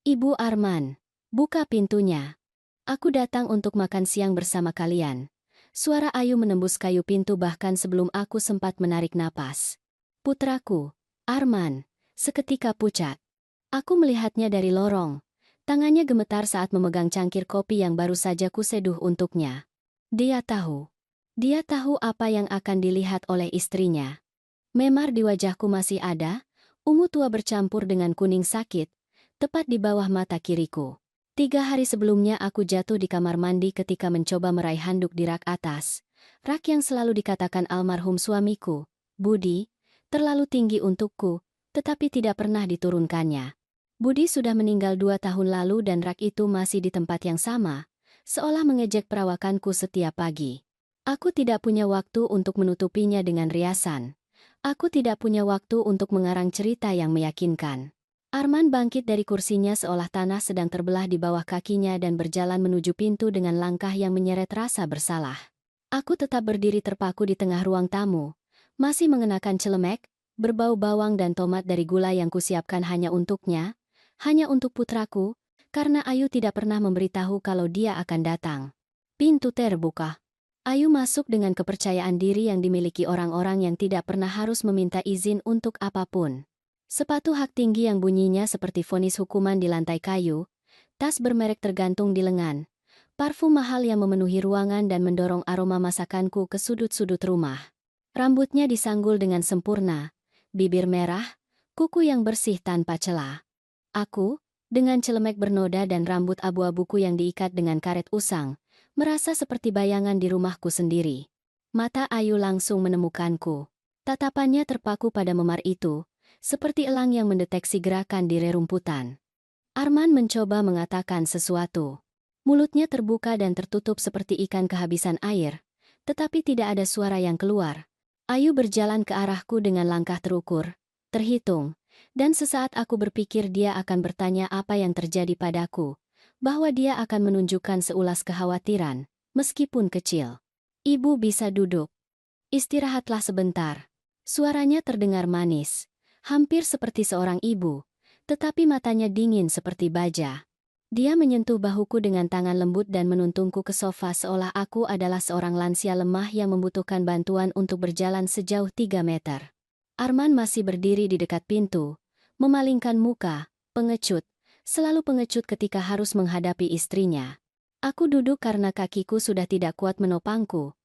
Ibu Arman, buka pintunya. Aku datang untuk makan siang bersama kalian. Suara Ayu menembus kayu pintu bahkan sebelum aku sempat menarik napas. Putraku, Arman, seketika pucat. Aku melihatnya dari lorong. Tangannya gemetar saat memegang cangkir kopi yang baru saja kuseduh untuknya. Dia tahu. Dia tahu apa yang akan dilihat oleh istrinya. Memar di wajahku masih ada, ungu tua bercampur dengan kuning sakit, tepat di bawah mata kiriku. 3 hari sebelumnya aku jatuh di kamar mandi ketika mencoba meraih handuk di rak atas. Rak yang selalu dikatakan almarhum suamiku, Budi, terlalu tinggi untukku, tetapi tidak pernah diturunkannya. Budi sudah meninggal 2 tahun lalu dan rak itu masih di tempat yang sama, seolah mengejek perawakanku setiap pagi. Aku tidak punya waktu untuk menutupinya dengan riasan. Aku tidak punya waktu untuk mengarang cerita yang meyakinkan. Arman bangkit dari kursinya seolah tanah sedang terbelah di bawah kakinya dan berjalan menuju pintu dengan langkah yang menyeret rasa bersalah. Aku tetap berdiri terpaku di tengah ruang tamu, masih mengenakan celemek, berbau bawang dan tomat dari gula yang kusiapkan hanya untuknya, hanya untuk putraku, karena Ayu tidak pernah memberitahu kalau dia akan datang. Pintu terbuka. Ayu masuk dengan kepercayaan diri yang dimiliki orang-orang yang tidak pernah harus meminta izin untuk apapun. Sepatu hak tinggi yang bunyinya seperti vonis hukuman di lantai kayu, tas bermerek tergantung di lengan, parfum mahal yang memenuhi ruangan dan mendorong aroma masakanku ke sudut-sudut rumah. Rambutnya disanggul dengan sempurna, bibir merah, kuku yang bersih tanpa celah. Aku, dengan celemek bernoda dan rambut abu-abuku yang diikat dengan karet usang, merasa seperti bayangan di rumahku sendiri. Mata Ayu langsung menemukanku. Tatapannya terpaku pada memar itu, seperti elang yang mendeteksi gerakan di rerumputan. Arman mencoba mengatakan sesuatu. Mulutnya terbuka dan tertutup seperti ikan kehabisan air, tetapi tidak ada suara yang keluar. Ayu berjalan ke arahku dengan langkah terukur, terhitung, dan sesaat aku berpikir dia akan bertanya apa yang terjadi padaku, bahwa dia akan menunjukkan seulas kekhawatiran, meskipun kecil. Ibu bisa duduk. Istirahatlah sebentar. Suaranya terdengar manis, hampir seperti seorang ibu, tetapi matanya dingin seperti baja. Dia menyentuh bahuku dengan tangan lembut dan menuntunku ke sofa seolah aku adalah seorang lansia lemah yang membutuhkan bantuan untuk berjalan sejauh 3 meter. Arman masih berdiri di dekat pintu, memalingkan muka, pengecut, selalu pengecut ketika harus menghadapi istrinya. Aku duduk karena kakiku sudah tidak kuat menopangku,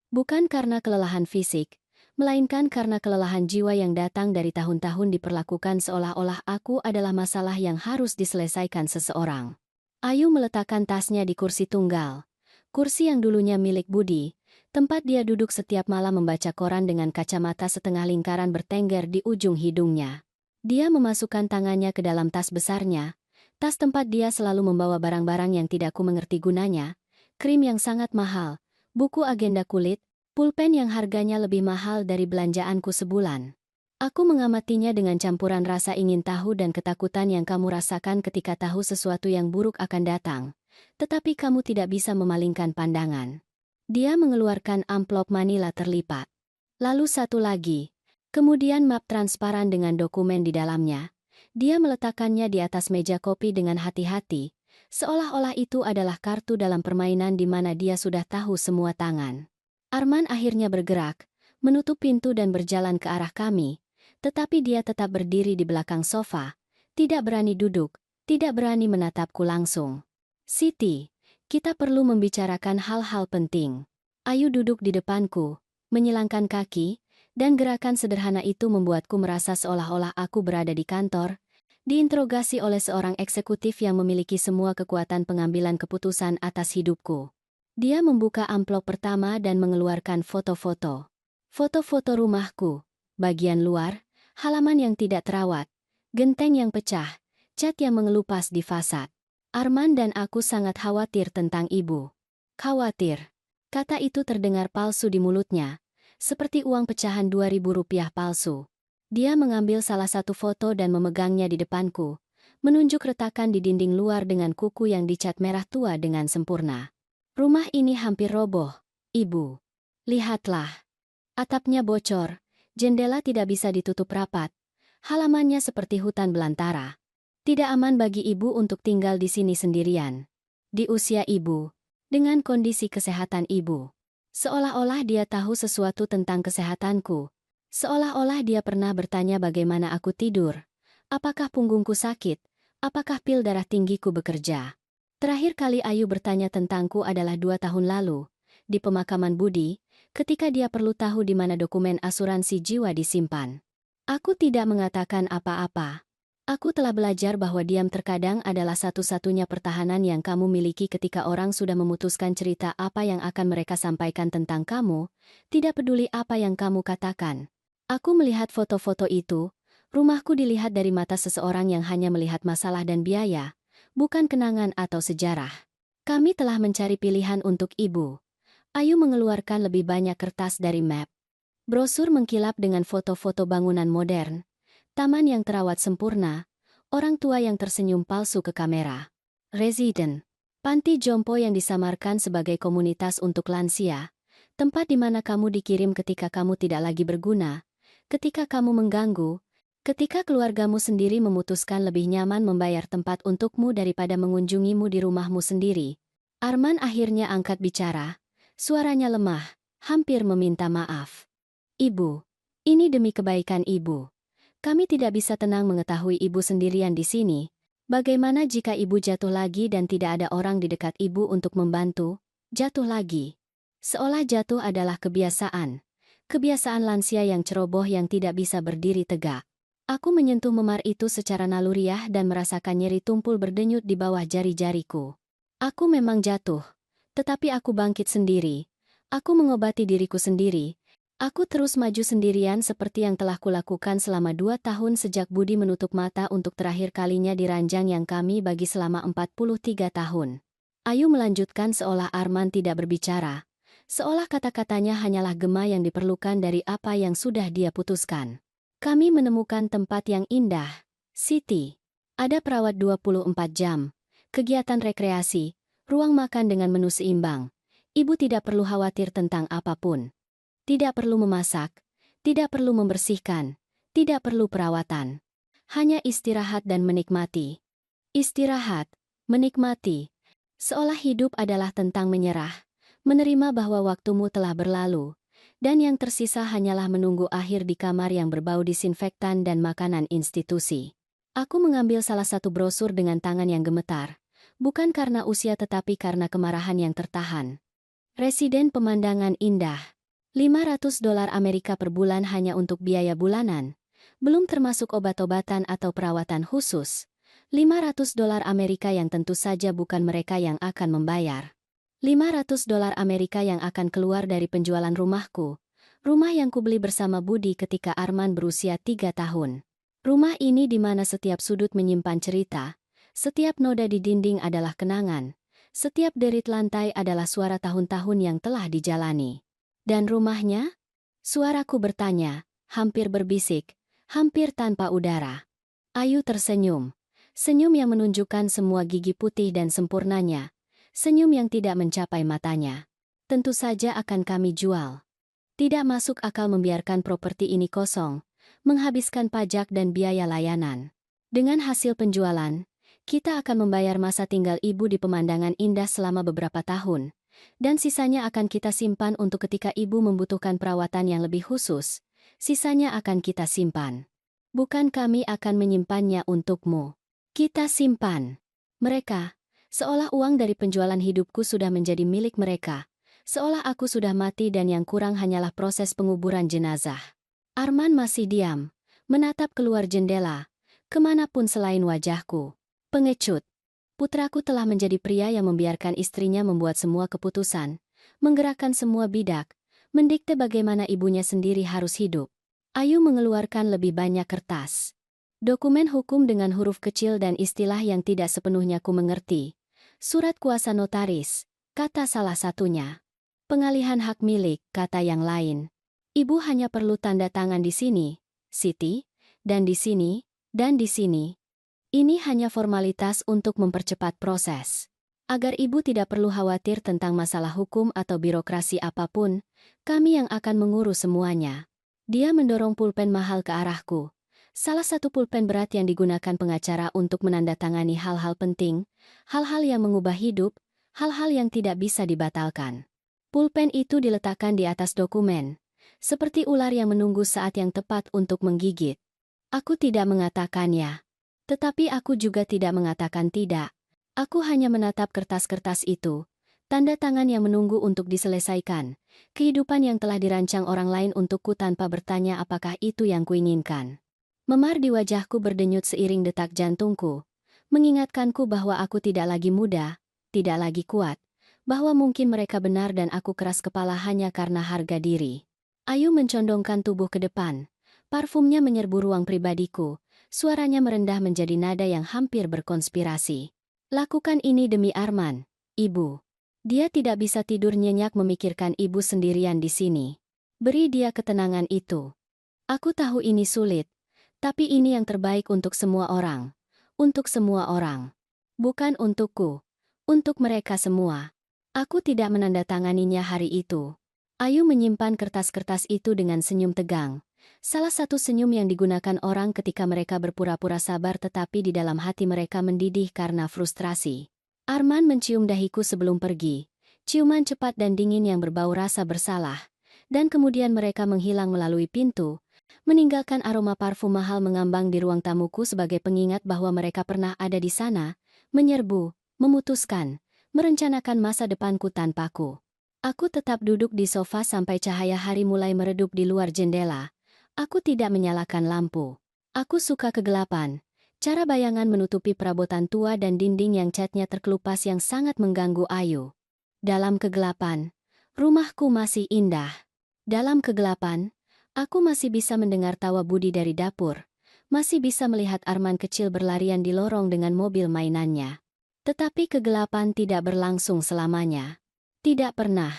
bukan karena kelelahan fisik, melainkan karena kelelahan jiwa yang datang dari tahun-tahun diperlakukan seolah-olah aku adalah masalah yang harus diselesaikan seseorang. Ayu meletakkan tasnya di kursi tunggal, kursi yang dulunya milik Budi, tempat dia duduk setiap malam membaca koran dengan kacamata setengah lingkaran bertengger di ujung hidungnya. Dia memasukkan tangannya ke dalam tas besarnya, tas tempat dia selalu membawa barang-barang yang tidak ku mengerti gunanya, krim yang sangat mahal, buku agenda kulit, pulpen yang harganya lebih mahal dari belanjaanku sebulan. Aku mengamatinya dengan campuran rasa ingin tahu dan ketakutan yang kamu rasakan ketika tahu sesuatu yang buruk akan datang, tetapi kamu tidak bisa memalingkan pandangan. Dia mengeluarkan amplop manila terlipat. Lalu satu lagi, kemudian map transparan dengan dokumen di dalamnya. Dia meletakkannya di atas meja kopi dengan hati-hati, seolah-olah itu adalah kartu dalam permainan di mana dia sudah tahu semua tangan. Arman akhirnya bergerak, menutup pintu dan berjalan ke arah kami, tetapi dia tetap berdiri di belakang sofa, tidak berani duduk, tidak berani menatapku langsung. Siti, kita perlu membicarakan hal-hal penting. Ayu duduk di depanku, menyilangkan kaki, dan gerakan sederhana itu membuatku merasa seolah-olah aku berada di kantor, diinterogasi oleh seorang eksekutif yang memiliki semua kekuatan pengambilan keputusan atas hidupku. Dia membuka amplop pertama dan mengeluarkan foto-foto. Foto-foto rumahku, bagian luar, halaman yang tidak terawat, genteng yang pecah, cat yang mengelupas di fasad. Arman dan aku sangat khawatir tentang ibu. Khawatir. Kata itu terdengar palsu di mulutnya, seperti uang pecahan 2.000 rupiah palsu. Dia mengambil salah satu foto dan memegangnya di depanku, menunjuk retakan di dinding luar dengan kuku yang dicat merah tua dengan sempurna. Rumah ini hampir roboh, Ibu. Lihatlah. Atapnya bocor, jendela tidak bisa ditutup rapat, halamannya seperti hutan belantara. Tidak aman bagi ibu untuk tinggal di sini sendirian. Di usia ibu, dengan kondisi kesehatan ibu. Seolah-olah dia tahu sesuatu tentang kesehatanku. Seolah-olah dia pernah bertanya bagaimana aku tidur. Apakah punggungku sakit? Apakah pil darah tinggiku bekerja? Terakhir kali Ayu bertanya tentangku adalah 2 tahun lalu, di pemakaman Budi, ketika dia perlu tahu di mana dokumen asuransi jiwa disimpan. Aku tidak mengatakan apa-apa. Aku telah belajar bahwa diam terkadang adalah satu-satunya pertahanan yang kamu miliki ketika orang sudah memutuskan cerita apa yang akan mereka sampaikan tentang kamu, tidak peduli apa yang kamu katakan. Aku melihat foto-foto itu, rumahku dilihat dari mata seseorang yang hanya melihat masalah dan biaya, bukan kenangan atau sejarah. Kami telah mencari pilihan untuk ibu. Ayu mengeluarkan lebih banyak kertas dari map. Brosur mengkilap dengan foto-foto bangunan modern, taman yang terawat sempurna, orang tua yang tersenyum palsu ke kamera. Residen, panti jompo yang disamarkan sebagai komunitas untuk lansia, tempat di mana kamu dikirim ketika kamu tidak lagi berguna, ketika kamu mengganggu, ketika keluargamu sendiri memutuskan lebih nyaman membayar tempat untukmu daripada mengunjungimu di rumahmu sendiri. Arman akhirnya angkat bicara, suaranya lemah, hampir meminta maaf. Ibu, ini demi kebaikan ibu. Kami tidak bisa tenang mengetahui ibu sendirian di sini. Bagaimana jika ibu jatuh lagi dan tidak ada orang di dekat ibu untuk membantu? Jatuh lagi. Seolah jatuh adalah kebiasaan. Kebiasaan lansia yang ceroboh yang tidak bisa berdiri tegak. Aku menyentuh memar itu secara naluriah dan merasakan nyeri tumpul berdenyut di bawah jari-jariku. Aku memang jatuh. Tetapi aku bangkit sendiri. Aku mengobati diriku sendiri. Aku terus maju sendirian seperti yang telah kulakukan selama 2 tahun sejak Budi menutup mata untuk terakhir kalinya di ranjang yang kami bagi selama 43 tahun. Ayu melanjutkan seolah Arman tidak berbicara. Seolah kata-katanya hanyalah gema yang diperlukan dari apa yang sudah dia putuskan. Kami menemukan tempat yang indah. City. Ada perawat 24 jam. Kegiatan rekreasi. Ruang makan dengan menu seimbang. Ibu tidak perlu khawatir tentang apapun. Tidak perlu memasak, tidak perlu membersihkan, tidak perlu perawatan. Hanya istirahat dan menikmati. Istirahat, menikmati. Seolah hidup adalah tentang menyerah, menerima bahwa waktumu telah berlalu, dan yang tersisa hanyalah menunggu akhir di kamar yang berbau disinfektan dan makanan institusi. Aku mengambil salah satu brosur dengan tangan yang gemetar, bukan karena usia tetapi karena kemarahan yang tertahan. Residen pemandangan indah. $500 Amerika per bulan hanya untuk biaya bulanan, belum termasuk obat-obatan atau perawatan khusus. $500 Amerika yang tentu saja bukan mereka yang akan membayar. $500 Amerika yang akan keluar dari penjualan rumahku, rumah yang kubeli bersama Budi ketika Arman berusia 3 tahun. Rumah ini di mana setiap sudut menyimpan cerita, setiap noda di dinding adalah kenangan, setiap derit lantai adalah suara tahun-tahun yang telah dijalani. Dan rumahnya? Suaraku bertanya, hampir berbisik, hampir tanpa udara. Ayu tersenyum. Senyum yang menunjukkan semua gigi putih dan sempurnanya. Senyum yang tidak mencapai matanya. Tentu saja akan kami jual. Tidak masuk akal membiarkan properti ini kosong, menghabiskan pajak dan biaya layanan. Dengan hasil penjualan, kita akan membayar masa tinggal ibu di pemandangan indah selama beberapa tahun. Dan sisanya akan kita simpan untuk ketika ibu membutuhkan perawatan yang lebih khusus. Sisanya akan kita simpan. Bukan kami akan menyimpannya untukmu. Kita simpan. Mereka, seolah uang dari penjualan hidupku sudah menjadi milik mereka. Seolah aku sudah mati dan yang kurang hanyalah proses penguburan jenazah. Arman masih diam, menatap keluar jendela, kemanapun selain wajahku. Pengecut. Putraku telah menjadi pria yang membiarkan istrinya membuat semua keputusan, menggerakkan semua bidak, mendikte bagaimana ibunya sendiri harus hidup. Ayu mengeluarkan lebih banyak kertas. Dokumen hukum dengan huruf kecil dan istilah yang tidak sepenuhnya ku mengerti. Surat kuasa notaris, kata salah satunya. Pengalihan hak milik, kata yang lain. Ibu hanya perlu tanda tangan di sini, Siti, dan di sini, dan di sini. Ini hanya formalitas untuk mempercepat proses. Agar ibu tidak perlu khawatir tentang masalah hukum atau birokrasi apapun, kami yang akan mengurus semuanya. Dia mendorong pulpen mahal ke arahku. Salah satu pulpen berat yang digunakan pengacara untuk menandatangani hal-hal penting, hal-hal yang mengubah hidup, hal-hal yang tidak bisa dibatalkan. Pulpen itu diletakkan di atas dokumen, seperti ular yang menunggu saat yang tepat untuk menggigit. Aku tidak mengatakannya. Tetapi aku juga tidak mengatakan tidak. Aku hanya menatap kertas-kertas itu, tanda tangan yang menunggu untuk diselesaikan, kehidupan yang telah dirancang orang lain untukku tanpa bertanya apakah itu yang kuinginkan. Memar di wajahku berdenyut seiring detak jantungku, mengingatkanku bahwa aku tidak lagi muda, tidak lagi kuat, bahwa mungkin mereka benar dan aku keras kepala hanya karena harga diri. Ayu mencondongkan tubuh ke depan. Parfumnya menyerbu ruang pribadiku, suaranya merendah menjadi nada yang hampir berkonspirasi. Lakukan ini demi Arman, Ibu. Dia tidak bisa tidur nyenyak memikirkan ibu sendirian di sini. Beri dia ketenangan itu. Aku tahu ini sulit, tapi ini yang terbaik untuk semua orang. Untuk semua orang. Bukan untukku. Untuk mereka semua. Aku tidak menandatanganinya hari itu. Ayu menyimpan kertas-kertas itu dengan senyum tegang. Salah satu senyum yang digunakan orang ketika mereka berpura-pura sabar tetapi di dalam hati mereka mendidih karena frustrasi. Arman mencium dahiku sebelum pergi. Ciuman cepat dan dingin yang berbau rasa bersalah. Dan kemudian mereka menghilang melalui pintu, meninggalkan aroma parfum mahal mengambang di ruang tamuku sebagai pengingat bahwa mereka pernah ada di sana, menyerbu, memutuskan, merencanakan masa depanku tanpaku. Aku tetap duduk di sofa sampai cahaya hari mulai meredup di luar jendela. Aku tidak menyalakan lampu. Aku suka kegelapan. Cara bayangan menutupi perabotan tua dan dinding yang catnya terkelupas yang sangat mengganggu Ayu. Dalam kegelapan, rumahku masih indah. Dalam kegelapan, aku masih bisa mendengar tawa Budi dari dapur. Masih bisa melihat Arman kecil berlarian di lorong dengan mobil mainannya. Tetapi kegelapan tidak berlangsung selamanya. Tidak pernah.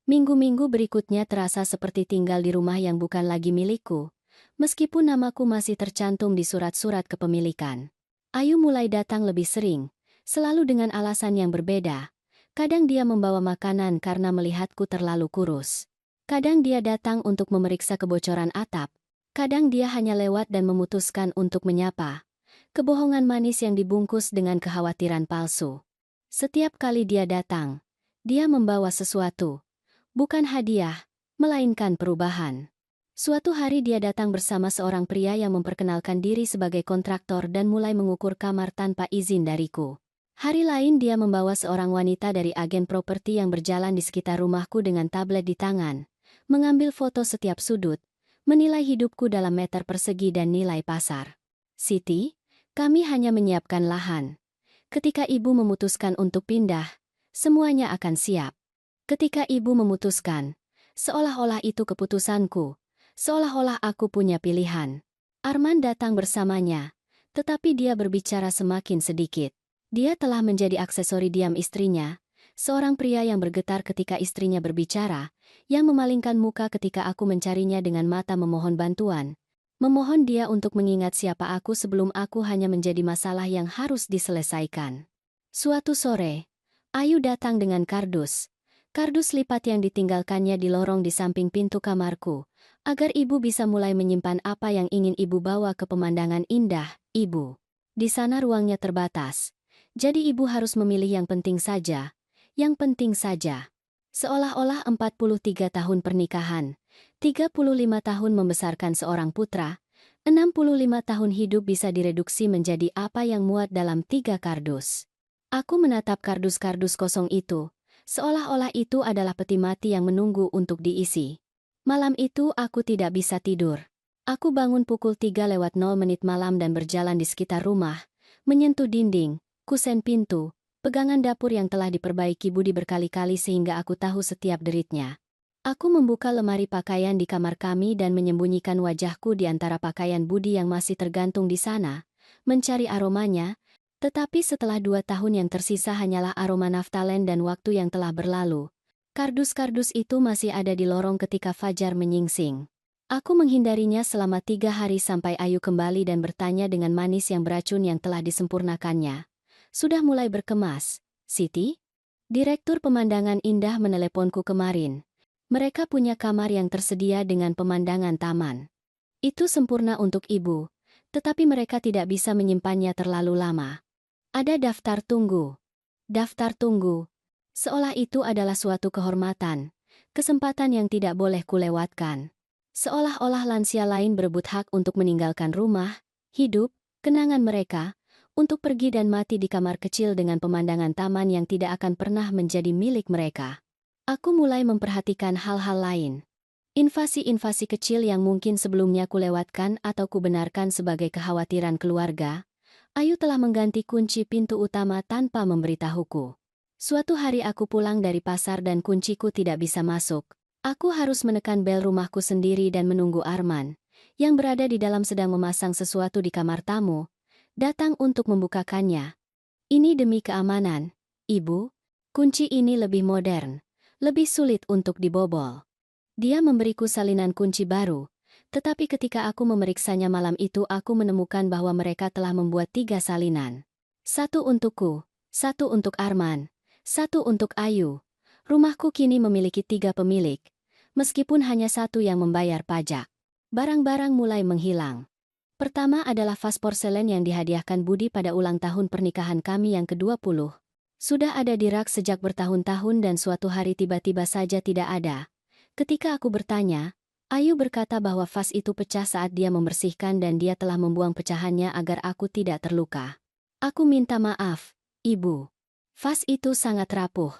Minggu-minggu berikutnya terasa seperti tinggal di rumah yang bukan lagi milikku, meskipun namaku masih tercantum di surat-surat kepemilikan. Ayu mulai datang lebih sering, selalu dengan alasan yang berbeda. Kadang dia membawa makanan karena melihatku terlalu kurus. Kadang dia datang untuk memeriksa kebocoran atap. Kadang dia hanya lewat dan memutuskan untuk menyapa. Kebohongan manis yang dibungkus dengan kekhawatiran palsu. Setiap kali dia datang, dia membawa sesuatu. Bukan hadiah, melainkan perubahan. Suatu hari dia datang bersama seorang pria yang memperkenalkan diri sebagai kontraktor dan mulai mengukur kamar tanpa izin dariku. Hari lain dia membawa seorang wanita dari agen properti yang berjalan di sekitar rumahku dengan tablet di tangan, mengambil foto setiap sudut, menilai hidupku dalam meter persegi dan nilai pasar. Siti, kami hanya menyiapkan lahan. Ketika ibu memutuskan untuk pindah, semuanya akan siap. Ketika ibu memutuskan, seolah-olah itu keputusanku, seolah-olah aku punya pilihan. Arman datang bersamanya, tetapi dia berbicara semakin sedikit. Dia telah menjadi aksesori diam istrinya, seorang pria yang bergetar ketika istrinya berbicara, yang memalingkan muka ketika aku mencarinya dengan mata memohon bantuan. Memohon dia untuk mengingat siapa aku sebelum aku hanya menjadi masalah yang harus diselesaikan. Suatu sore, Ayu datang dengan kardus. Kardus lipat yang ditinggalkannya di lorong di samping pintu kamarku, agar ibu bisa mulai menyimpan apa yang ingin ibu bawa ke pemandangan indah, ibu. Di sana ruangnya terbatas, jadi ibu harus memilih yang penting saja, yang penting saja. Seolah-olah 43 tahun pernikahan, 35 tahun membesarkan seorang putra, 65 tahun hidup bisa direduksi menjadi apa yang muat dalam 3 kardus. Aku menatap kardus-kardus kosong itu, seolah-olah itu adalah peti mati yang menunggu untuk diisi. Malam itu aku tidak bisa tidur. Aku bangun pukul 3:00 malam dan berjalan di sekitar rumah, menyentuh dinding, kusen pintu, pegangan dapur yang telah diperbaiki Budi berkali-kali sehingga aku tahu setiap deritnya. Aku membuka lemari pakaian di kamar kami dan menyembunyikan wajahku di antara pakaian Budi yang masih tergantung di sana, mencari aromanya. Tetapi setelah 2 tahun yang tersisa hanyalah aroma naftalen dan waktu yang telah berlalu. Kardus-kardus itu masih ada di lorong ketika fajar menyingsing. Aku menghindarinya selama 3 hari sampai Ayu kembali dan bertanya dengan manis yang beracun yang telah disempurnakannya. Sudah mulai berkemas, Siti? Direktur pemandangan indah meneleponku kemarin. Mereka punya kamar yang tersedia dengan pemandangan taman. Itu sempurna untuk ibu. tetapi mereka tidak bisa menyimpannya terlalu lama. Ada daftar tunggu. Daftar tunggu. Seolah itu adalah suatu kehormatan, kesempatan yang tidak boleh kulewatkan. Seolah-olah lansia lain berebut hak untuk meninggalkan rumah, hidup, kenangan mereka, untuk pergi dan mati di kamar kecil dengan pemandangan taman yang tidak akan pernah menjadi milik mereka. Aku mulai memperhatikan hal-hal lain. Invasi-invasi kecil yang mungkin sebelumnya kulewatkan atau kubenarkan sebagai kekhawatiran keluarga. Ayu telah mengganti kunci pintu utama tanpa memberitahuku. Suatu hari aku pulang dari pasar dan kunciku tidak bisa masuk. Aku harus menekan bel rumahku sendiri dan menunggu Arman, yang berada di dalam sedang memasang sesuatu di kamar tamu, datang untuk membukakannya. Ini demi keamanan, Ibu. Kunci ini lebih modern, lebih sulit untuk dibobol. Dia memberiku salinan kunci baru, tetapi ketika aku memeriksanya malam itu aku menemukan bahwa mereka telah membuat 3 salinan. Satu untukku, satu untuk Arman, satu untuk Ayu. Rumahku kini memiliki 3 pemilik, meskipun hanya satu yang membayar pajak. Barang-barang mulai menghilang. Pertama adalah vas porselen yang dihadiahkan Budi pada ulang tahun pernikahan kami yang ke-20. Sudah ada di rak sejak bertahun-tahun dan suatu hari tiba-tiba saja tidak ada. Ketika aku bertanya, Ayu berkata bahwa vas itu pecah saat dia membersihkan dan dia telah membuang pecahannya agar aku tidak terluka. Aku minta maaf, Ibu. Vas itu sangat rapuh.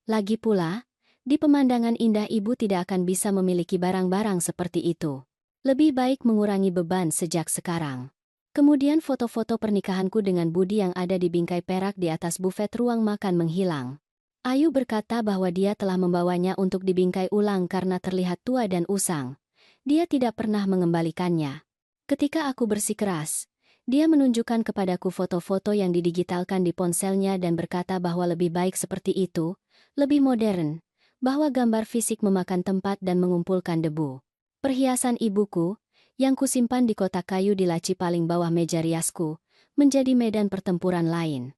Lagi pula, di pemandangan indah Ibu tidak akan bisa memiliki barang-barang seperti itu. Lebih baik mengurangi beban sejak sekarang. Kemudian foto-foto pernikahanku dengan Budi yang ada di bingkai perak di atas bufet ruang makan menghilang. Ayu berkata bahwa dia telah membawanya untuk dibingkai ulang karena terlihat tua dan usang. Dia tidak pernah mengembalikannya. Ketika aku bersikeras, dia menunjukkan kepadaku foto-foto yang didigitalkan di ponselnya dan berkata bahwa lebih baik seperti itu, lebih modern, bahwa gambar fisik memakan tempat dan mengumpulkan debu. Perhiasan ibuku, yang kusimpan di kotak kayu di laci paling bawah meja riasku, menjadi medan pertempuran lain.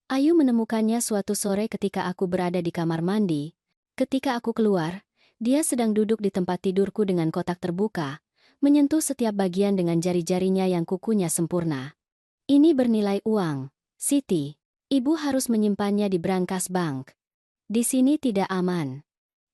Ayu menemukannya suatu sore ketika aku berada di kamar mandi. Ketika aku keluar, dia sedang duduk di tempat tidurku dengan kotak terbuka, menyentuh setiap bagian dengan jari-jarinya yang kukunya sempurna. Ini bernilai uang, Siti. Ibu harus menyimpannya di brankas bank. Di sini tidak aman.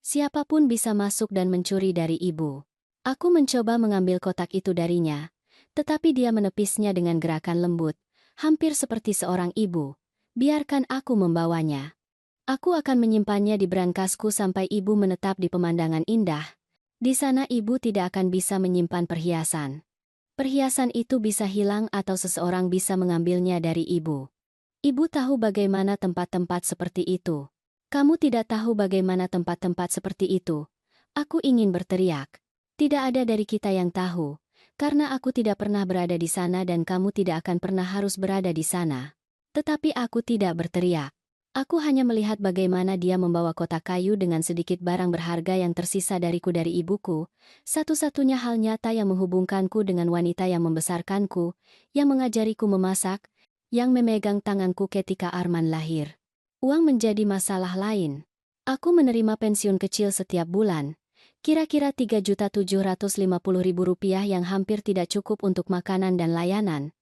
Siapapun bisa masuk dan mencuri dari ibu. Aku mencoba mengambil kotak itu darinya, tetapi dia menepisnya dengan gerakan lembut, hampir seperti seorang ibu. Biarkan aku membawanya. Aku akan menyimpannya di brankasku sampai ibu menetap di pemandangan indah. Di sana ibu tidak akan bisa menyimpan perhiasan. Perhiasan itu bisa hilang atau seseorang bisa mengambilnya dari ibu. Ibu tahu bagaimana tempat-tempat seperti itu. Kamu tidak tahu bagaimana tempat-tempat seperti itu. Aku ingin berteriak. Tidak ada dari kita yang tahu, karena aku tidak pernah berada di sana dan kamu tidak akan pernah harus berada di sana. Tetapi aku tidak berteriak. Aku hanya melihat bagaimana dia membawa kotak kayu dengan sedikit barang berharga yang tersisa dariku dari ibuku, satu-satunya hal nyata yang menghubungkanku dengan wanita yang membesarkanku, yang mengajariku memasak, yang memegang tanganku ketika Arman lahir. Uang menjadi masalah lain. Aku menerima pensiun kecil setiap bulan, kira-kira Rp3.750.000 yang hampir tidak cukup untuk makanan dan layanan,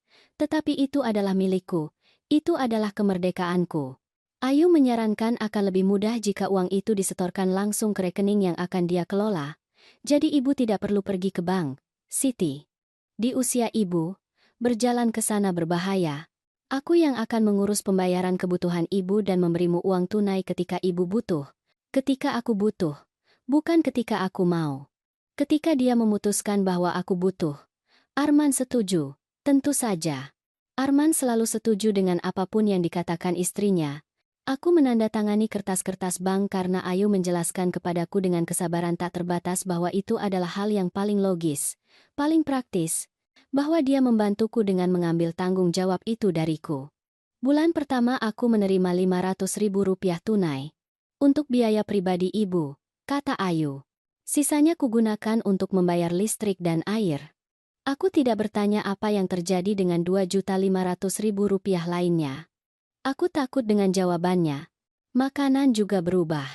tetapi itu adalah milikku. Itu adalah kemerdekaanku. Ayu menyarankan akan lebih mudah jika uang itu disetorkan langsung ke rekening yang akan dia kelola. Jadi ibu tidak perlu pergi ke bank, Siti. Di usia ibu, berjalan ke sana berbahaya. Aku yang akan mengurus pembayaran kebutuhan ibu dan memberimu uang tunai ketika ibu butuh. Ketika aku butuh, bukan ketika aku mau. Ketika dia memutuskan bahwa aku butuh. Arman setuju, tentu saja. Arman selalu setuju dengan apapun yang dikatakan istrinya. Aku menandatangani kertas-kertas bank karena Ayu menjelaskan kepadaku dengan kesabaran tak terbatas bahwa itu adalah hal yang paling logis, paling praktis, bahwa dia membantuku dengan mengambil tanggung jawab itu dariku. Bulan pertama aku menerima Rp500.000 tunai. Untuk biaya pribadi ibu, kata Ayu. Sisanya kugunakan untuk membayar listrik dan air. Aku tidak bertanya apa yang terjadi dengan Rp2.500.000 lainnya. Aku takut dengan jawabannya. Makanan juga berubah.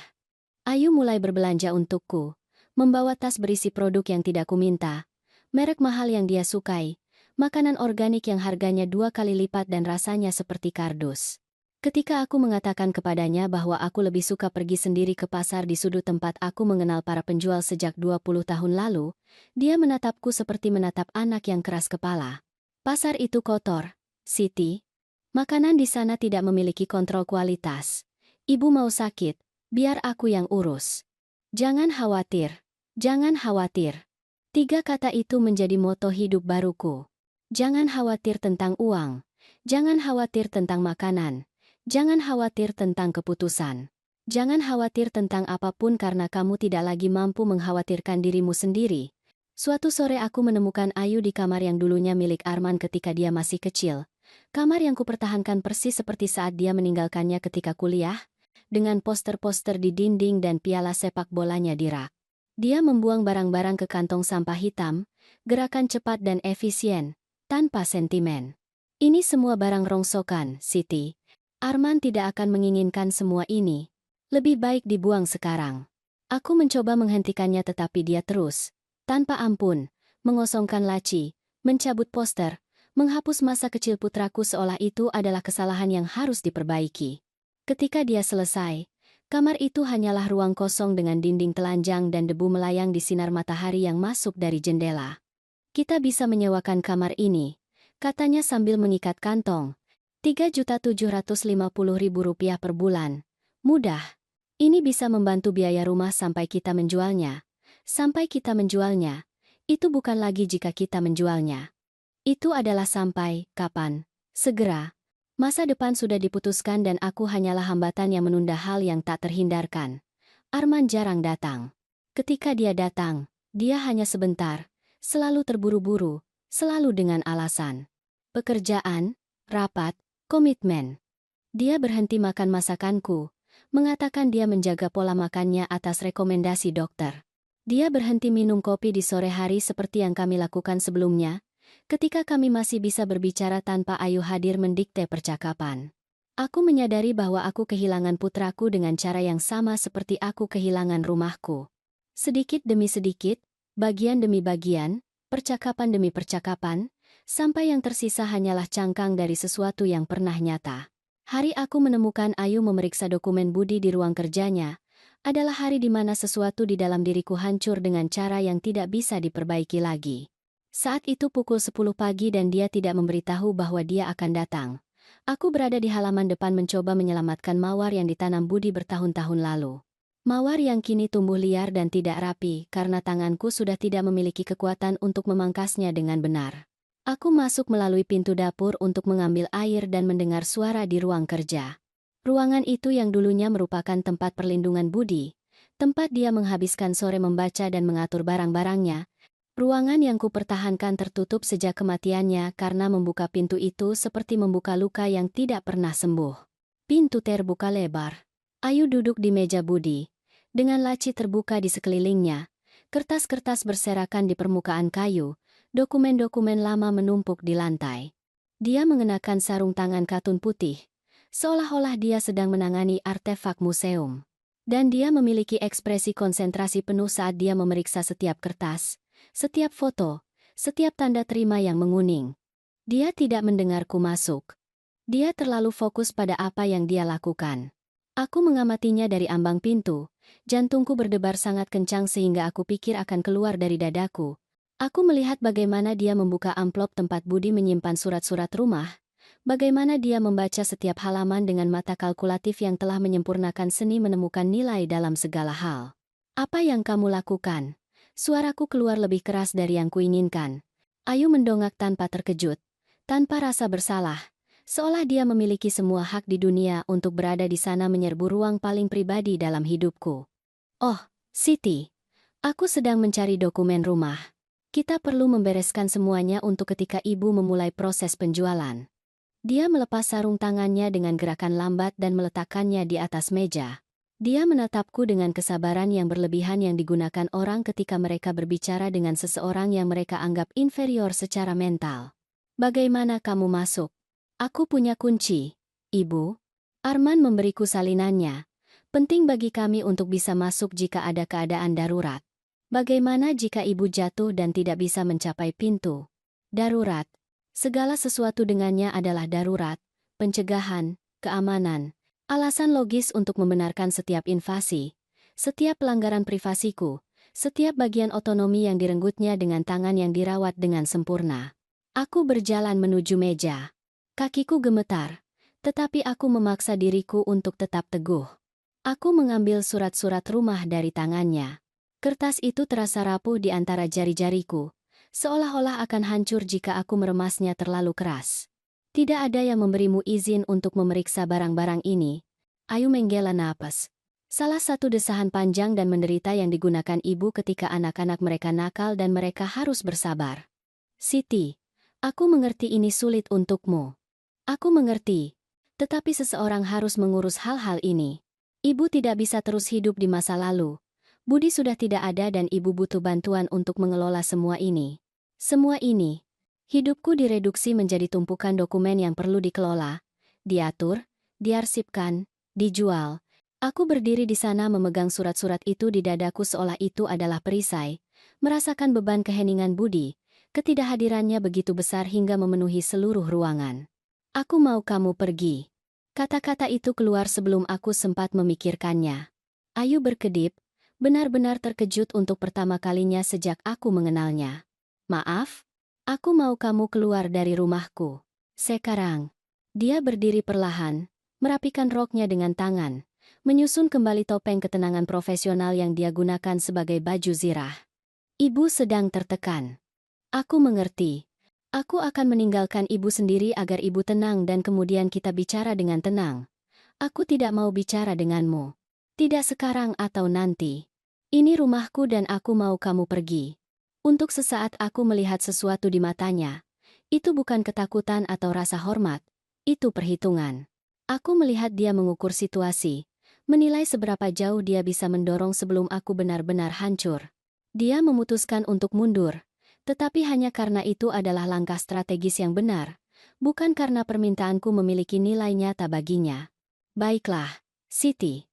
Ayu mulai berbelanja untukku, membawa tas berisi produk yang tidak kuminta, merek mahal yang dia sukai, Makanan organik yang harganya 2 kali lipat dan rasanya seperti kardus. Ketika aku mengatakan kepadanya bahwa aku lebih suka pergi sendiri ke pasar di sudut tempat aku mengenal para penjual sejak 20 tahun lalu, dia menatapku seperti menatap anak yang keras kepala. Pasar itu kotor, Siti. Makanan di sana tidak memiliki kontrol kualitas. Ibu mau sakit, biar aku yang urus. Jangan khawatir, jangan khawatir. 3 kata itu menjadi moto hidup baruku. Jangan khawatir tentang uang, jangan khawatir tentang makanan. Jangan khawatir tentang keputusan. Jangan khawatir tentang apapun karena kamu tidak lagi mampu mengkhawatirkan dirimu sendiri. Suatu sore aku menemukan Ayu di kamar yang dulunya milik Arman ketika dia masih kecil. Kamar yang kupertahankan persis seperti saat dia meninggalkannya ketika kuliah, dengan poster-poster di dinding dan piala sepak bolanya di rak. Dia membuang barang-barang ke kantong sampah hitam, gerakan cepat dan efisien, tanpa sentimen. Ini semua barang rongsokan, Siti. Arman tidak akan menginginkan semua ini. Lebih baik dibuang sekarang. Aku mencoba menghentikannya tetapi dia terus, tanpa ampun, mengosongkan laci, mencabut poster, menghapus masa kecil putraku seolah itu adalah kesalahan yang harus diperbaiki. Ketika dia selesai, kamar itu hanyalah ruang kosong dengan dinding telanjang dan debu melayang di sinar matahari yang masuk dari jendela. Kita bisa menyewakan kamar ini, katanya sambil mengikat kantong. Rp3.750.000 per bulan. Mudah. Ini bisa membantu biaya rumah sampai kita menjualnya. Sampai kita menjualnya. Itu bukan lagi jika kita menjualnya. Itu adalah sampai, kapan? Segera. Masa depan sudah diputuskan dan aku hanyalah hambatan yang menunda hal yang tak terhindarkan. Arman jarang datang. Ketika dia datang, dia hanya sebentar. Selalu terburu-buru. Selalu dengan alasan. Pekerjaan, rapat, komitmen. Dia berhenti makan masakanku, mengatakan dia menjaga pola makannya atas rekomendasi dokter. Dia berhenti minum kopi di sore hari seperti yang kami lakukan sebelumnya, ketika kami masih bisa berbicara tanpa Ayu hadir mendikte percakapan. Aku menyadari bahwa aku kehilangan putraku dengan cara yang sama seperti aku kehilangan rumahku. Sedikit demi sedikit, bagian demi bagian, percakapan demi percakapan, sampai yang tersisa hanyalah cangkang dari sesuatu yang pernah nyata. Hari aku menemukan Ayu memeriksa dokumen Budi di ruang kerjanya, adalah hari di mana sesuatu di dalam diriku hancur dengan cara yang tidak bisa diperbaiki lagi. Saat itu pukul 10 pagi dan dia tidak memberitahu bahwa dia akan datang. Aku berada di halaman depan mencoba menyelamatkan mawar yang ditanam Budi bertahun-tahun lalu. Mawar yang kini tumbuh liar dan tidak rapi karena tanganku sudah tidak memiliki kekuatan untuk memangkasnya dengan benar. Aku masuk melalui pintu dapur untuk mengambil air dan mendengar suara di ruang kerja. Ruangan itu yang dulunya merupakan tempat perlindungan Budi, tempat dia menghabiskan sore membaca dan mengatur barang-barangnya. Ruangan yang kupertahankan tertutup sejak kematiannya karena membuka pintu itu seperti membuka luka yang tidak pernah sembuh. Pintu terbuka lebar. Ayu duduk di meja Budi, dengan laci terbuka di sekelilingnya, kertas-kertas berserakan di permukaan kayu. Dokumen-dokumen lama menumpuk di lantai. Dia mengenakan sarung tangan katun putih, seolah-olah dia sedang menangani artefak museum. Dan dia memiliki ekspresi konsentrasi penuh saat dia memeriksa setiap kertas, setiap foto, setiap tanda terima yang menguning. Dia tidak mendengarku masuk. Dia terlalu fokus pada apa yang dia lakukan. Aku mengamatinya dari ambang pintu, jantungku berdebar sangat kencang sehingga aku pikir akan keluar dari dadaku. Aku melihat bagaimana dia membuka amplop tempat Budi menyimpan surat-surat rumah, bagaimana dia membaca setiap halaman dengan mata kalkulatif yang telah menyempurnakan seni menemukan nilai dalam segala hal. Apa yang kamu lakukan? Suaraku keluar lebih keras dari yang kuinginkan. Ayu mendongak tanpa terkejut, tanpa rasa bersalah, seolah dia memiliki semua hak di dunia untuk berada di sana menyerbu ruang paling pribadi dalam hidupku. Oh, Siti, aku sedang mencari dokumen rumah. Kita perlu membereskan semuanya untuk ketika ibu memulai proses penjualan. Dia melepas sarung tangannya dengan gerakan lambat dan meletakkannya di atas meja. Dia menatapku dengan kesabaran yang berlebihan yang digunakan orang ketika mereka berbicara dengan seseorang yang mereka anggap inferior secara mental. Bagaimana kamu masuk? Aku punya kunci, Ibu. Arman memberiku salinannya. Penting bagi kami untuk bisa masuk jika ada keadaan darurat. Bagaimana jika ibu jatuh dan tidak bisa mencapai pintu? Darurat. Segala sesuatu dengannya adalah darurat, pencegahan, keamanan, alasan logis untuk membenarkan setiap invasi, setiap pelanggaran privasiku, setiap bagian otonomi yang direnggutnya dengan tangan yang dirawat dengan sempurna. Aku berjalan menuju meja. Kakiku gemetar, tetapi aku memaksa diriku untuk tetap teguh. Aku mengambil surat-surat rumah dari tangannya. Kertas itu terasa rapuh di antara jari-jariku, seolah-olah akan hancur jika aku meremasnya terlalu keras. Tidak ada yang memberimu izin untuk memeriksa barang-barang ini. Ayu menggela napas. Salah satu desahan panjang dan menderita yang digunakan ibu ketika anak-anak mereka nakal dan mereka harus bersabar. Siti, aku mengerti ini sulit untukmu. Aku mengerti. Tetapi seseorang harus mengurus hal-hal ini. Ibu tidak bisa terus hidup di masa lalu. Budi sudah tidak ada dan ibu butuh bantuan untuk mengelola semua ini. Semua ini. Hidupku direduksi menjadi tumpukan dokumen yang perlu dikelola, diatur, diarsipkan, dijual. Aku berdiri di sana memegang surat-surat itu di dadaku seolah itu adalah perisai, merasakan beban keheningan Budi, ketidakhadirannya begitu besar hingga memenuhi seluruh ruangan. Aku mau kamu pergi. Kata-kata itu keluar sebelum aku sempat memikirkannya. Ayu berkedip, benar-benar terkejut untuk pertama kalinya sejak aku mengenalnya. Maaf? Aku mau kamu keluar dari rumahku. Sekarang. Dia berdiri perlahan, merapikan roknya dengan tangan, menyusun kembali topeng ketenangan profesional yang dia gunakan sebagai baju zirah. Ibu sedang tertekan. Aku mengerti. Aku akan meninggalkan ibu sendiri agar ibu tenang dan kemudian kita bicara dengan tenang. Aku tidak mau bicara denganmu. Tidak sekarang atau nanti. Ini rumahku dan aku mau kamu pergi. Untuk sesaat aku melihat sesuatu di matanya. Itu bukan ketakutan atau rasa hormat. Itu perhitungan. Aku melihat dia mengukur situasi, menilai seberapa jauh dia bisa mendorong sebelum aku benar-benar hancur. Dia memutuskan untuk mundur. Tetapi hanya karena itu adalah langkah strategis yang benar, bukan karena permintaanku memiliki nilai nyata baginya. Baiklah, Siti.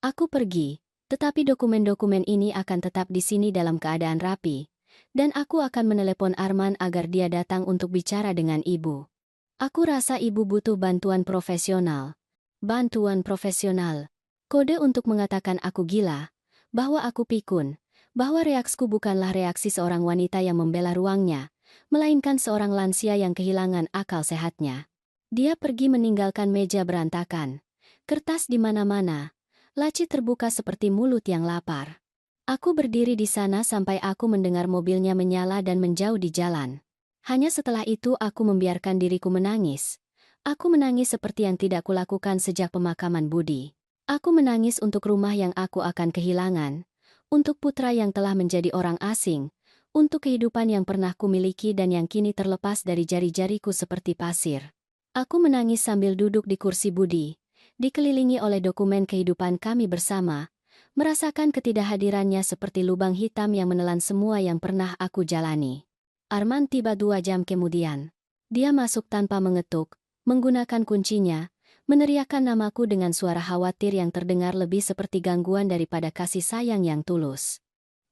Aku pergi, tetapi dokumen-dokumen ini akan tetap di sini dalam keadaan rapi, dan aku akan menelepon Arman agar dia datang untuk bicara dengan ibu. Aku rasa ibu butuh bantuan profesional. Bantuan profesional. Kode untuk mengatakan aku gila, bahwa aku pikun, bahwa reaksiku bukanlah reaksi seorang wanita yang membela ruangnya, melainkan seorang lansia yang kehilangan akal sehatnya. Dia pergi meninggalkan meja berantakan. Kertas di mana-mana. Laci terbuka seperti mulut yang lapar. Aku berdiri di sana sampai aku mendengar mobilnya menyala dan menjauh di jalan. Hanya setelah itu aku membiarkan diriku menangis. Aku menangis seperti yang tidak kulakukan sejak pemakaman Budi. Aku menangis untuk rumah yang aku akan kehilangan. Untuk putra yang telah menjadi orang asing, untuk kehidupan yang pernah kumiliki dan yang kini terlepas dari jari-jariku seperti pasir. Aku menangis sambil duduk di kursi Budi, dikelilingi oleh dokumen kehidupan kami bersama, merasakan ketidakhadirannya seperti lubang hitam yang menelan semua yang pernah aku jalani. Arman tiba 2 jam kemudian. Dia masuk tanpa mengetuk, menggunakan kuncinya, meneriakkan namaku dengan suara khawatir yang terdengar lebih seperti gangguan daripada kasih sayang yang tulus.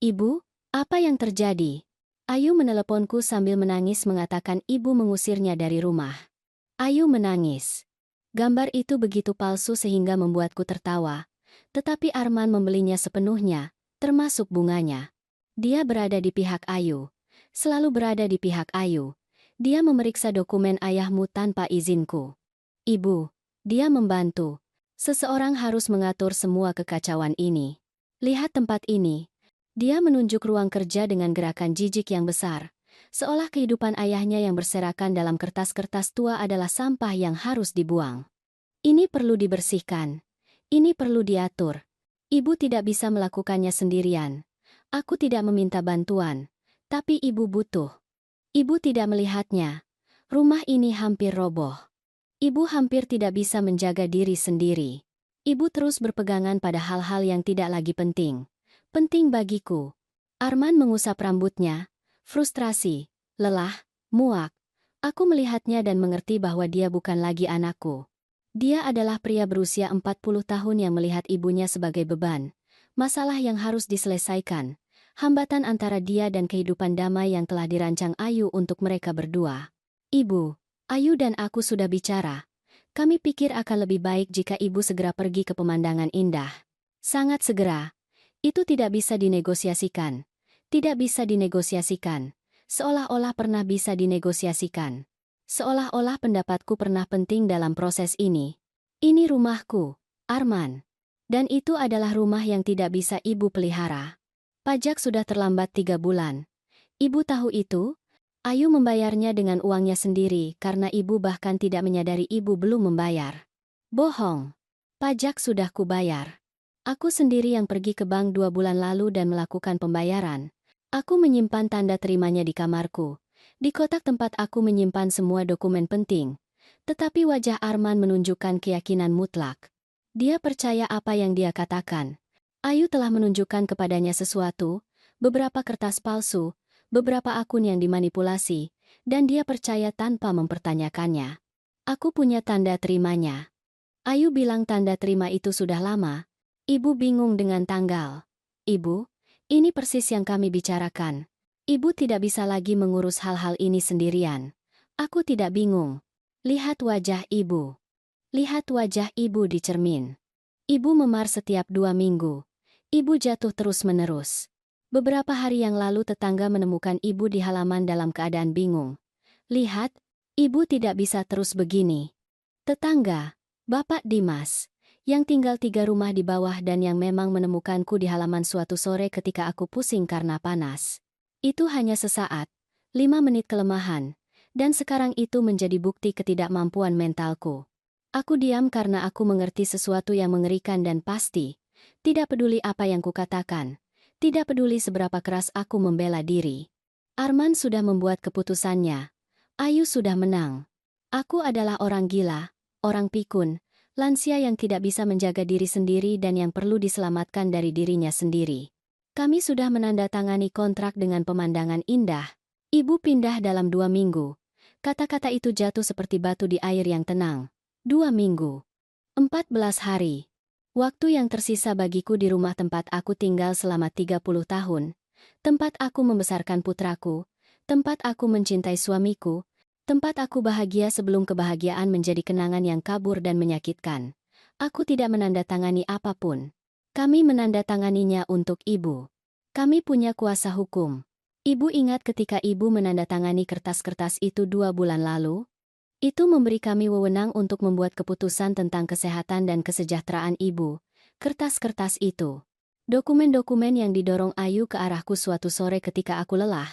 Ibu, apa yang terjadi? Ayu meneleponku sambil menangis mengatakan ibu mengusirnya dari rumah. Ayu menangis. Gambar itu begitu palsu sehingga membuatku tertawa, tetapi Arman membelinya sepenuhnya, termasuk bunganya. Dia berada di pihak Ayu, selalu berada di pihak Ayu. Dia memeriksa dokumen ayahmu tanpa izinku. Ibu. Dia membantu. Seseorang harus mengatur semua kekacauan ini. Lihat tempat ini. Dia menunjuk ruang kerja dengan gerakan jijik yang besar, seolah kehidupan ayahnya yang berserakan dalam kertas-kertas tua adalah sampah yang harus dibuang. Ini perlu dibersihkan. Ini perlu diatur. Ibu tidak bisa melakukannya sendirian. Aku tidak meminta bantuan, tapi ibu butuh. Ibu tidak melihatnya. Rumah ini hampir roboh. Ibu hampir tidak bisa menjaga diri sendiri. Ibu terus berpegangan pada hal-hal yang tidak lagi penting. Penting bagiku. Arman mengusap rambutnya. Frustrasi, lelah, muak. Aku melihatnya dan mengerti bahwa dia bukan lagi anakku. Dia adalah pria berusia 40 tahun yang melihat ibunya sebagai beban. Masalah yang harus diselesaikan. Hambatan antara dia dan kehidupan damai yang telah dirancang Ayu untuk mereka berdua. Ibu, Ayu dan aku sudah bicara. Kami pikir akan lebih baik jika ibu segera pergi ke pemandangan indah. Sangat segera. Itu tidak bisa dinegosiasikan. Tidak bisa dinegosiasikan. Seolah-olah pernah bisa dinegosiasikan. Seolah-olah pendapatku pernah penting dalam proses ini. Ini rumahku, Arman. Dan itu adalah rumah yang tidak bisa ibu pelihara. Pajak sudah terlambat 3 bulan. Ibu tahu itu? Ayu membayarnya dengan uangnya sendiri karena ibu bahkan tidak menyadari ibu belum membayar. Bohong. Pajak sudah kubayar. Aku sendiri yang pergi ke bank 2 bulan lalu dan melakukan pembayaran. Aku menyimpan tanda terimanya di kamarku. Di kotak tempat aku menyimpan semua dokumen penting. Tetapi wajah Arman menunjukkan keyakinan mutlak. Dia percaya apa yang dia katakan. Ayu telah menunjukkan kepadanya sesuatu, beberapa kertas palsu, beberapa akun yang dimanipulasi, dan dia percaya tanpa mempertanyakannya. Aku punya tanda terimanya. Ayu bilang tanda terima itu sudah lama. Ibu bingung dengan tanggal. Ibu, ini persis yang kami bicarakan. Ibu tidak bisa lagi mengurus hal-hal ini sendirian. Aku tidak bingung. Lihat wajah ibu. Lihat wajah ibu di cermin. Ibu memar setiap 2 minggu. Ibu jatuh terus-menerus. Beberapa hari yang lalu tetangga menemukan ibu di halaman dalam keadaan bingung. Lihat, ibu tidak bisa terus begini. Tetangga, Bapak Dimas, yang tinggal 3 rumah di bawah dan yang memang menemukanku di halaman suatu sore ketika aku pusing karena panas. Itu hanya sesaat, 5 menit kelemahan, dan sekarang itu menjadi bukti ketidakmampuan mentalku. Aku diam karena aku mengerti sesuatu yang mengerikan dan pasti. Tidak peduli apa yang kukatakan. Tidak peduli seberapa keras aku membela diri. Arman sudah membuat keputusannya. Ayu sudah menang. Aku adalah orang gila, orang pikun, lansia yang tidak bisa menjaga diri sendiri dan yang perlu diselamatkan dari dirinya sendiri. Kami sudah menandatangani kontrak dengan pemandangan indah. Ibu pindah dalam 2 minggu. Kata-kata itu jatuh seperti batu di air yang tenang. 2 minggu. 14 hari. Waktu yang tersisa bagiku di rumah tempat aku tinggal selama 30 tahun, tempat aku membesarkan putraku, tempat aku mencintai suamiku, tempat aku bahagia sebelum kebahagiaan menjadi kenangan yang kabur dan menyakitkan. Aku tidak menandatangani apapun. Kami menandatanganinya untuk ibu. Kami punya kuasa hukum. Ibu ingat ketika ibu menandatangani kertas-kertas itu 2 bulan lalu? Itu memberi kami wewenang untuk membuat keputusan tentang kesehatan dan kesejahteraan ibu. Kertas-kertas itu. Dokumen-dokumen yang didorong Ayu ke arahku suatu sore ketika aku lelah.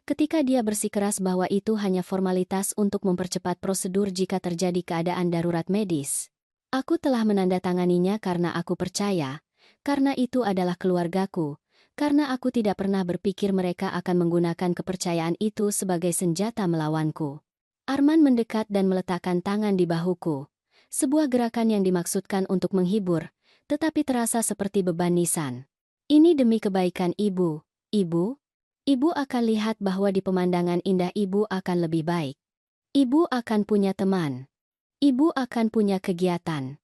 Ketika dia bersikeras bahwa itu hanya formalitas untuk mempercepat prosedur jika terjadi keadaan darurat medis. Aku telah menandatanganinya karena aku percaya. Karena itu adalah keluargaku. Karena aku tidak pernah berpikir mereka akan menggunakan kepercayaan itu sebagai senjata melawanku. Arman mendekat dan meletakkan tangan di bahuku. Sebuah gerakan yang dimaksudkan untuk menghibur, tetapi terasa seperti beban nisan. Ini demi kebaikan ibu. Ibu? Ibu akan lihat bahwa di pemandangan indah ibu akan lebih baik. Ibu akan punya teman. Ibu akan punya kegiatan.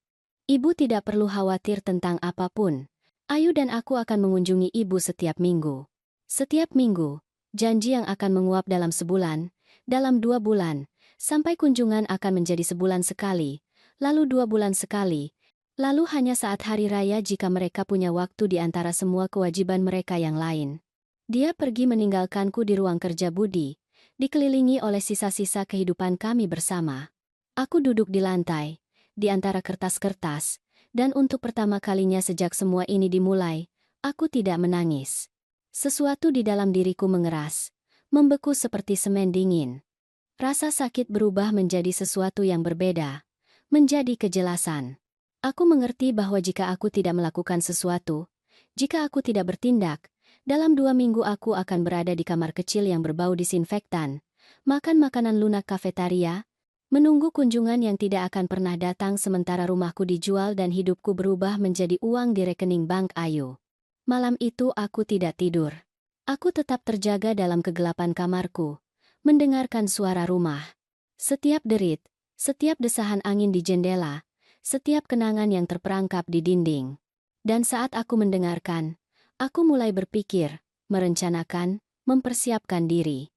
Ibu tidak perlu khawatir tentang apapun. Ayu dan aku akan mengunjungi ibu setiap minggu. Setiap minggu, janji yang akan menguap dalam sebulan, dalam 2 bulan, sampai kunjungan akan menjadi sebulan sekali, lalu 2 bulan sekali, lalu hanya saat hari raya jika mereka punya waktu di antara semua kewajiban mereka yang lain. Dia pergi meninggalkanku di ruang kerja Budi, dikelilingi oleh sisa-sisa kehidupan kami bersama. Aku duduk di lantai, di antara kertas-kertas, dan untuk pertama kalinya sejak semua ini dimulai, aku tidak menangis. Sesuatu di dalam diriku mengeras, membeku seperti semen dingin. Rasa sakit berubah menjadi sesuatu yang berbeda, menjadi kejelasan. Aku mengerti bahwa jika aku tidak melakukan sesuatu, jika aku tidak bertindak, dalam 2 minggu aku akan berada di kamar kecil yang berbau disinfektan, makan makanan lunak kafetaria, menunggu kunjungan yang tidak akan pernah datang sementara rumahku dijual dan hidupku berubah menjadi uang di rekening bank Ayu. Malam itu aku tidak tidur. Aku tetap terjaga dalam kegelapan kamarku, mendengarkan suara rumah. Setiap derit, setiap desahan angin di jendela, setiap kenangan yang terperangkap di dinding. Dan saat aku mendengarkan, aku mulai berpikir, merencanakan, mempersiapkan diri.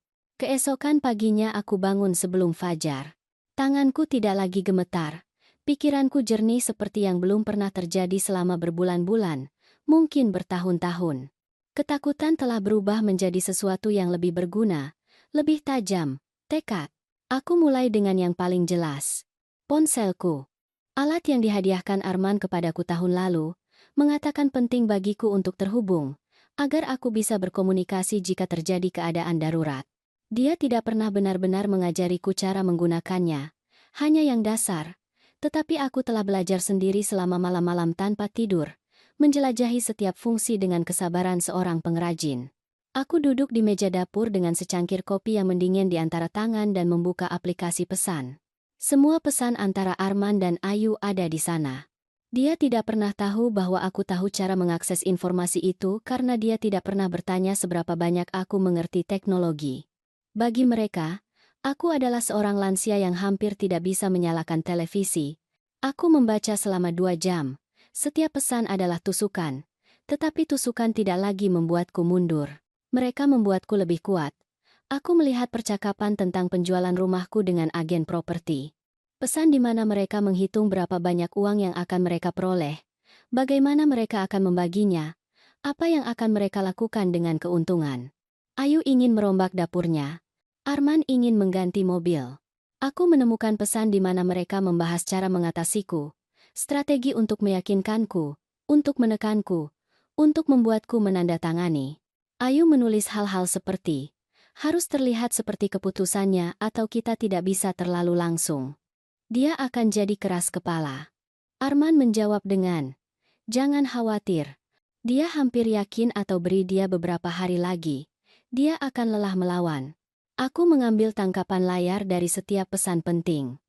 Keesokan paginya aku bangun sebelum fajar. Tanganku tidak lagi gemetar. Pikiranku jernih seperti yang belum pernah terjadi selama berbulan-bulan, mungkin bertahun-tahun. Ketakutan telah berubah menjadi sesuatu yang lebih berguna, lebih tajam, tekad. Aku mulai dengan yang paling jelas. Ponselku. Alat yang dihadiahkan Arman kepadaku tahun lalu, mengatakan penting bagiku untuk terhubung, agar aku bisa berkomunikasi jika terjadi keadaan darurat. Dia tidak pernah benar-benar mengajariku cara menggunakannya, hanya yang dasar. Tetapi aku telah belajar sendiri selama malam-malam tanpa tidur, menjelajahi setiap fungsi dengan kesabaran seorang pengrajin. Aku duduk di meja dapur dengan secangkir kopi yang mendingin di antara tangan dan membuka aplikasi pesan. Semua pesan antara Arman dan Ayu ada di sana. Dia tidak pernah tahu bahwa aku tahu cara mengakses informasi itu karena dia tidak pernah bertanya seberapa banyak aku mengerti teknologi. Bagi mereka, aku adalah seorang lansia yang hampir tidak bisa menyalakan televisi. Aku membaca selama 2 jam. Setiap pesan adalah tusukan. Tetapi tusukan tidak lagi membuatku mundur. Mereka membuatku lebih kuat. Aku melihat percakapan tentang penjualan rumahku dengan agen properti. Pesan di mana mereka menghitung berapa banyak uang yang akan mereka peroleh. Bagaimana mereka akan membaginya. Apa yang akan mereka lakukan dengan keuntungan. Ayu ingin merombak dapurnya. Arman ingin mengganti mobil. Aku menemukan pesan di mana mereka membahas cara mengatasiku, strategi untuk meyakinkanku, untuk menekanku, untuk membuatku menandatangani. Ayu menulis hal-hal seperti, harus terlihat seperti keputusannya atau kita tidak bisa terlalu langsung. Dia akan jadi keras kepala. Arman menjawab dengan, jangan khawatir. Dia hampir yakin atau beri dia beberapa hari lagi. Dia akan lelah melawan. Aku mengambil tangkapan layar dari setiap pesan penting.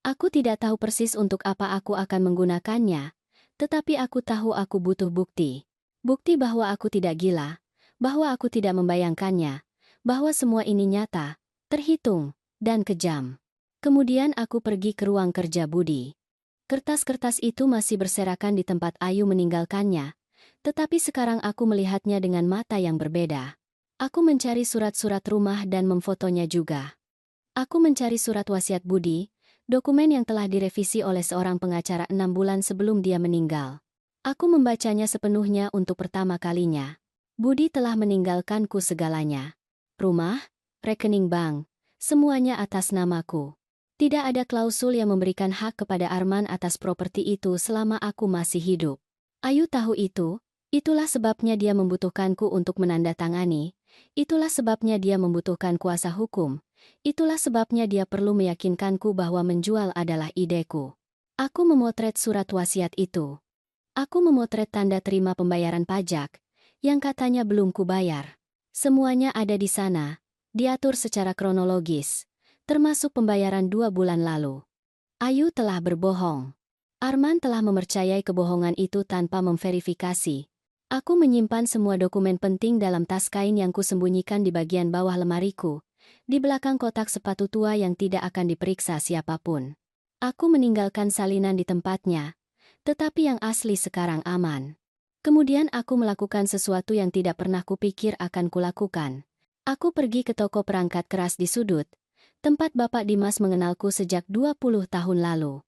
Aku tidak tahu persis untuk apa aku akan menggunakannya, tetapi aku tahu aku butuh bukti. Bukti bahwa aku tidak gila, bahwa aku tidak membayangkannya, bahwa semua ini nyata, terhitung, dan kejam. Kemudian aku pergi ke ruang kerja Budi. Kertas-kertas itu masih berserakan di tempat Ayu meninggalkannya, tetapi sekarang aku melihatnya dengan mata yang berbeda. Aku mencari surat-surat rumah dan memfotonya juga. Aku mencari surat wasiat Budi, dokumen yang telah direvisi oleh seorang pengacara 6 bulan sebelum dia meninggal. Aku membacanya sepenuhnya untuk pertama kalinya. Budi telah meninggalkanku segalanya. Rumah, rekening bank, semuanya atas namaku. Tidak ada klausul yang memberikan hak kepada Arman atas properti itu selama aku masih hidup. Ayu tahu itu, itulah sebabnya dia membutuhkanku untuk menandatangani. Itulah sebabnya dia membutuhkan kuasa hukum. Itulah sebabnya dia perlu meyakinkanku bahwa menjual adalah ideku. Aku memotret surat wasiat itu. Aku memotret tanda terima pembayaran pajak, yang katanya belum kubayar. Semuanya ada di sana, diatur secara kronologis, termasuk pembayaran 2 bulan lalu. Ayu telah berbohong. Arman telah mempercayai kebohongan itu tanpa memverifikasi. Aku menyimpan semua dokumen penting dalam tas kain yang kusembunyikan di bagian bawah lemariku, di belakang kotak sepatu tua yang tidak akan diperiksa siapapun. Aku meninggalkan salinan di tempatnya, tetapi yang asli sekarang aman. Kemudian aku melakukan sesuatu yang tidak pernah kupikir akan kulakukan. Aku pergi ke toko perangkat keras di sudut, tempat Bapak Dimas mengenalku sejak 20 tahun lalu.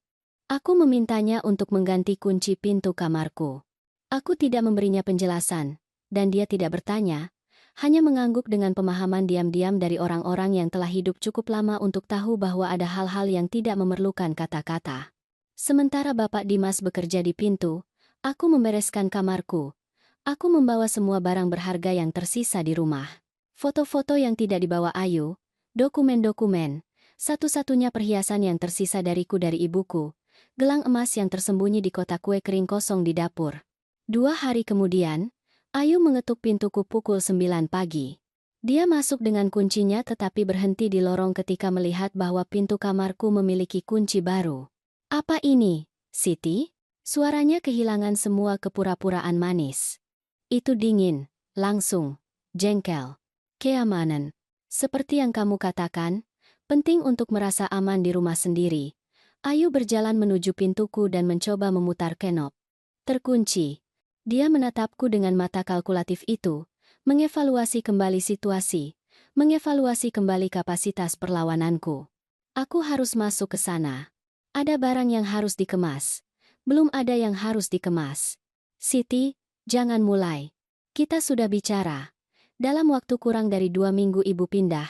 Aku memintanya untuk mengganti kunci pintu kamarku. Aku tidak memberinya penjelasan, dan dia tidak bertanya, hanya mengangguk dengan pemahaman diam-diam dari orang-orang yang telah hidup cukup lama untuk tahu bahwa ada hal-hal yang tidak memerlukan kata-kata. Sementara Bapak Dimas bekerja di pintu, aku membereskan kamarku. Aku membawa semua barang berharga yang tersisa di rumah. Foto-foto yang tidak dibawa Ayu, dokumen-dokumen, satu-satunya perhiasan yang tersisa dariku dari ibuku, gelang emas yang tersembunyi di kotak kue kering kosong di dapur. 2 hari kemudian, Ayu mengetuk pintuku pukul 9 pagi. Dia masuk dengan kuncinya tetapi berhenti di lorong ketika melihat bahwa pintu kamarku memiliki kunci baru. Apa ini, Siti? Suaranya kehilangan semua kepura-puraan manis. Itu dingin, langsung, jengkel. Keamanan. Seperti yang kamu katakan, penting untuk merasa aman di rumah sendiri. Ayu berjalan menuju pintuku dan mencoba memutar kenop. Terkunci. Dia menatapku dengan mata kalkulatif itu, mengevaluasi kembali situasi, mengevaluasi kembali kapasitas perlawananku. Aku harus masuk ke sana. Ada barang yang harus dikemas. Belum ada yang harus dikemas. Siti, jangan mulai. Kita sudah bicara. Dalam waktu kurang dari 2 minggu ibu pindah.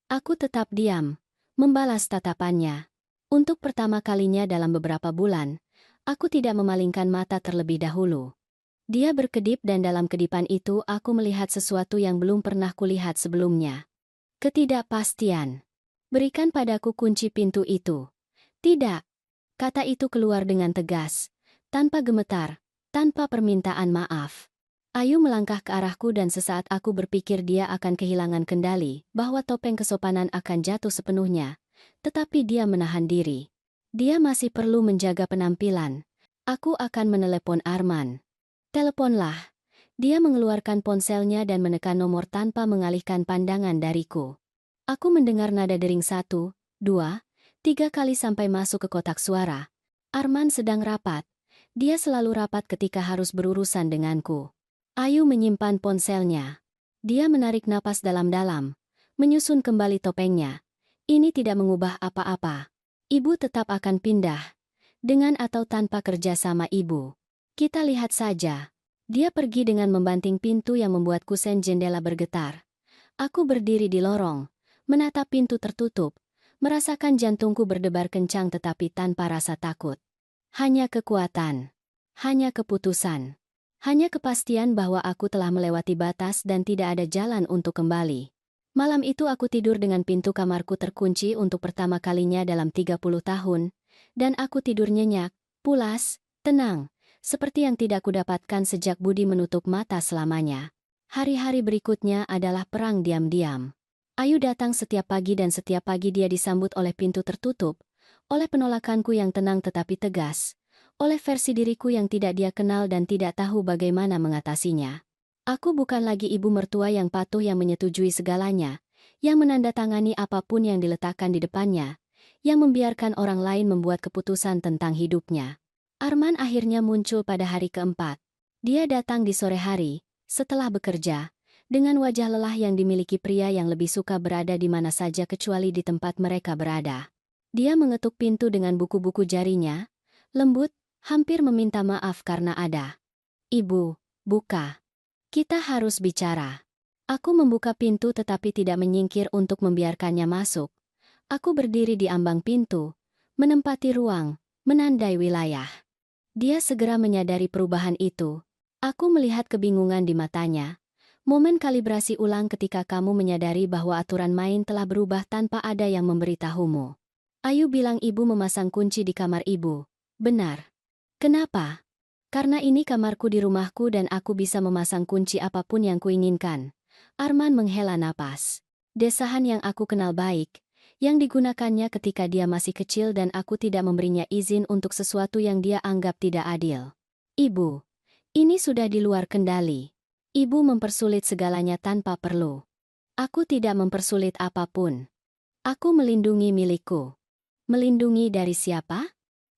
Aku tetap diam, membalas tatapannya. Untuk pertama kalinya dalam beberapa bulan, aku tidak memalingkan mata terlebih dahulu. Dia berkedip dan dalam kedipan itu aku melihat sesuatu yang belum pernah kulihat sebelumnya. Ketidakpastian. Berikan padaku kunci pintu itu. Tidak. Kata itu keluar dengan tegas, tanpa gemetar, tanpa permintaan maaf. Ayu melangkah ke arahku dan sesaat aku berpikir dia akan kehilangan kendali, bahwa topeng kesopanan akan jatuh sepenuhnya. Tetapi dia menahan diri. Dia masih perlu menjaga penampilan. Aku akan menelepon Arman. Teleponlah. Dia mengeluarkan ponselnya dan menekan nomor tanpa mengalihkan pandangan dariku. Aku mendengar nada dering 1, 2, 3 kali sampai masuk ke kotak suara. Arman sedang rapat. Dia selalu rapat ketika harus berurusan denganku. Ayu menyimpan ponselnya. Dia menarik napas dalam-dalam, menyusun kembali topengnya. Ini tidak mengubah apa-apa. Ibu tetap akan pindah. Dengan atau tanpa kerja sama ibu. Kita lihat saja. Dia pergi dengan membanting pintu yang membuat kusen jendela bergetar. Aku berdiri di lorong, menatap pintu tertutup, merasakan jantungku berdebar kencang tetapi tanpa rasa takut. Hanya kekuatan. Hanya keputusan. Hanya kepastian bahwa aku telah melewati batas dan tidak ada jalan untuk kembali. Malam itu aku tidur dengan pintu kamarku terkunci untuk pertama kalinya dalam 30 tahun, dan aku tidur nyenyak, pulas, tenang, seperti yang tidak kudapatkan sejak Budi menutup mata selamanya. Hari-hari berikutnya adalah perang diam-diam. Ayu datang setiap pagi dan setiap pagi dia disambut oleh pintu tertutup, oleh penolakanku yang tenang tetapi tegas, oleh versi diriku yang tidak dia kenal dan tidak tahu bagaimana mengatasinya. Aku bukan lagi ibu mertua yang patuh yang menyetujui segalanya, yang menandatangani apapun yang diletakkan di depannya, yang membiarkan orang lain membuat keputusan tentang hidupnya. Arman akhirnya muncul pada hari keempat. Dia datang di sore hari, setelah bekerja, dengan wajah lelah yang dimiliki pria yang lebih suka berada di mana saja kecuali di tempat mereka berada. Dia mengetuk pintu dengan buku-buku jarinya, lembut, hampir meminta maaf karena ada. Ibu, buka. Kita harus bicara. Aku membuka pintu tetapi tidak menyingkir untuk membiarkannya masuk. Aku berdiri di ambang pintu, menempati ruang, menandai wilayah. Dia segera menyadari perubahan itu. Aku melihat kebingungan di matanya. Momen kalibrasi ulang ketika kamu menyadari bahwa aturan main telah berubah tanpa ada yang memberitahumu. Ayu bilang ibu memasang kunci di kamar ibu. Benar. Kenapa? Karena ini kamarku di rumahku dan aku bisa memasang kunci apapun yang kuinginkan. Arman menghela napas. Desahan yang aku kenal baik, yang digunakannya ketika dia masih kecil dan aku tidak memberinya izin untuk sesuatu yang dia anggap tidak adil. Ibu, ini sudah di luar kendali. Ibu mempersulit segalanya tanpa perlu. Aku tidak mempersulit apapun. Aku melindungi milikku. Melindungi dari siapa?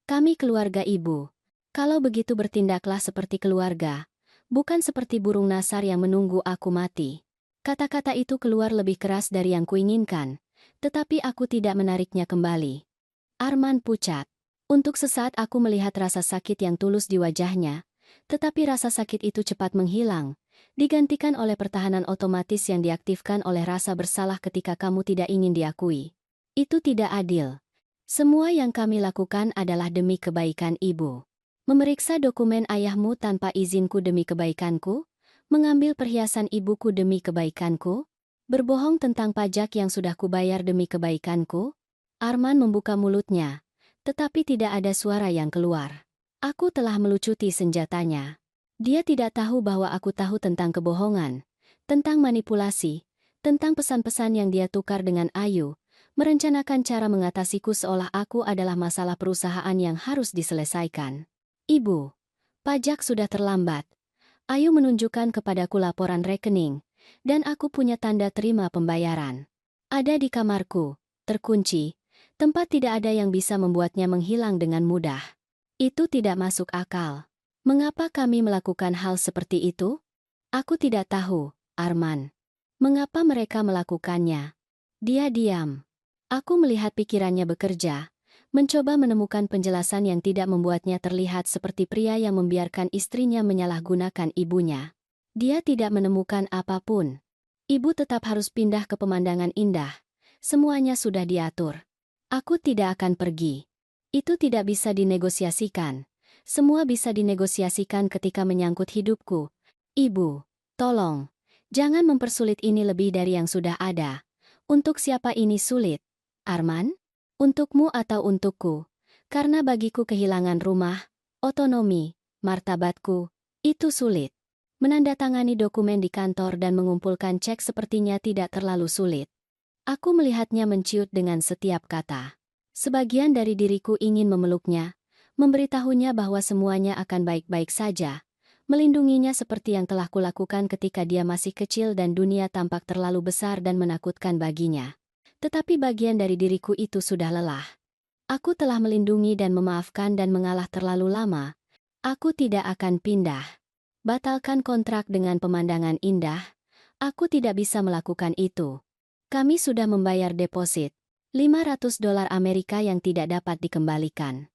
Kami keluarga ibu. Kalau begitu bertindaklah seperti keluarga, bukan seperti burung nasar yang menunggu aku mati. Kata-kata itu keluar lebih keras dari yang kuinginkan, tetapi aku tidak menariknya kembali. Arman pucat. Untuk sesaat aku melihat rasa sakit yang tulus di wajahnya, tetapi rasa sakit itu cepat menghilang, digantikan oleh pertahanan otomatis yang diaktifkan oleh rasa bersalah ketika kamu tidak ingin diakui. Itu tidak adil. Semua yang kami lakukan adalah demi kebaikan ibu. Memeriksa dokumen ayahmu tanpa izinku demi kebaikanku? Mengambil perhiasan ibuku demi kebaikanku? Berbohong tentang pajak yang sudah kubayar demi kebaikanku? Arman membuka mulutnya, tetapi tidak ada suara yang keluar. Aku telah melucuti senjatanya. Dia tidak tahu bahwa aku tahu tentang kebohongan, tentang manipulasi, tentang pesan-pesan yang dia tukar dengan Ayu, merencanakan cara mengatasiku seolah aku adalah masalah perusahaan yang harus diselesaikan. Ibu, pajak sudah terlambat. Ayu menunjukkan kepadaku laporan rekening, dan aku punya tanda terima pembayaran. Ada di kamarku, terkunci, tempat tidak ada yang bisa membuatnya menghilang dengan mudah. Itu tidak masuk akal. Mengapa kami melakukan hal seperti itu? Aku tidak tahu, Arman. Mengapa mereka melakukannya? Dia diam. Aku melihat pikirannya bekerja, mencoba menemukan penjelasan yang tidak membuatnya terlihat seperti pria yang membiarkan istrinya menyalahgunakan ibunya. Dia tidak menemukan apapun. Ibu tetap harus pindah ke pemandangan indah. Semuanya sudah diatur. Aku tidak akan pergi. Itu tidak bisa dinegosiasikan. Semua bisa dinegosiasikan ketika menyangkut hidupku. Ibu, tolong. Jangan mempersulit ini lebih dari yang sudah ada. Untuk siapa ini sulit? Arman? Untukmu atau untukku? Karena bagiku kehilangan rumah, otonomi, martabatku, itu sulit. Menandatangani dokumen di kantor dan mengumpulkan cek sepertinya tidak terlalu sulit. Aku melihatnya menciut dengan setiap kata. Sebagian dari diriku ingin memeluknya, memberitahunya bahwa semuanya akan baik-baik saja, melindunginya seperti yang telah kulakukan ketika dia masih kecil dan dunia tampak terlalu besar dan menakutkan baginya. Tetapi bagian dari diriku itu sudah lelah. Aku telah melindungi dan memaafkan dan mengalah terlalu lama. Aku tidak akan pindah. Batalkan kontrak dengan pemandangan indah. Aku tidak bisa melakukan itu. Kami sudah membayar deposit. $500 Amerika yang tidak dapat dikembalikan.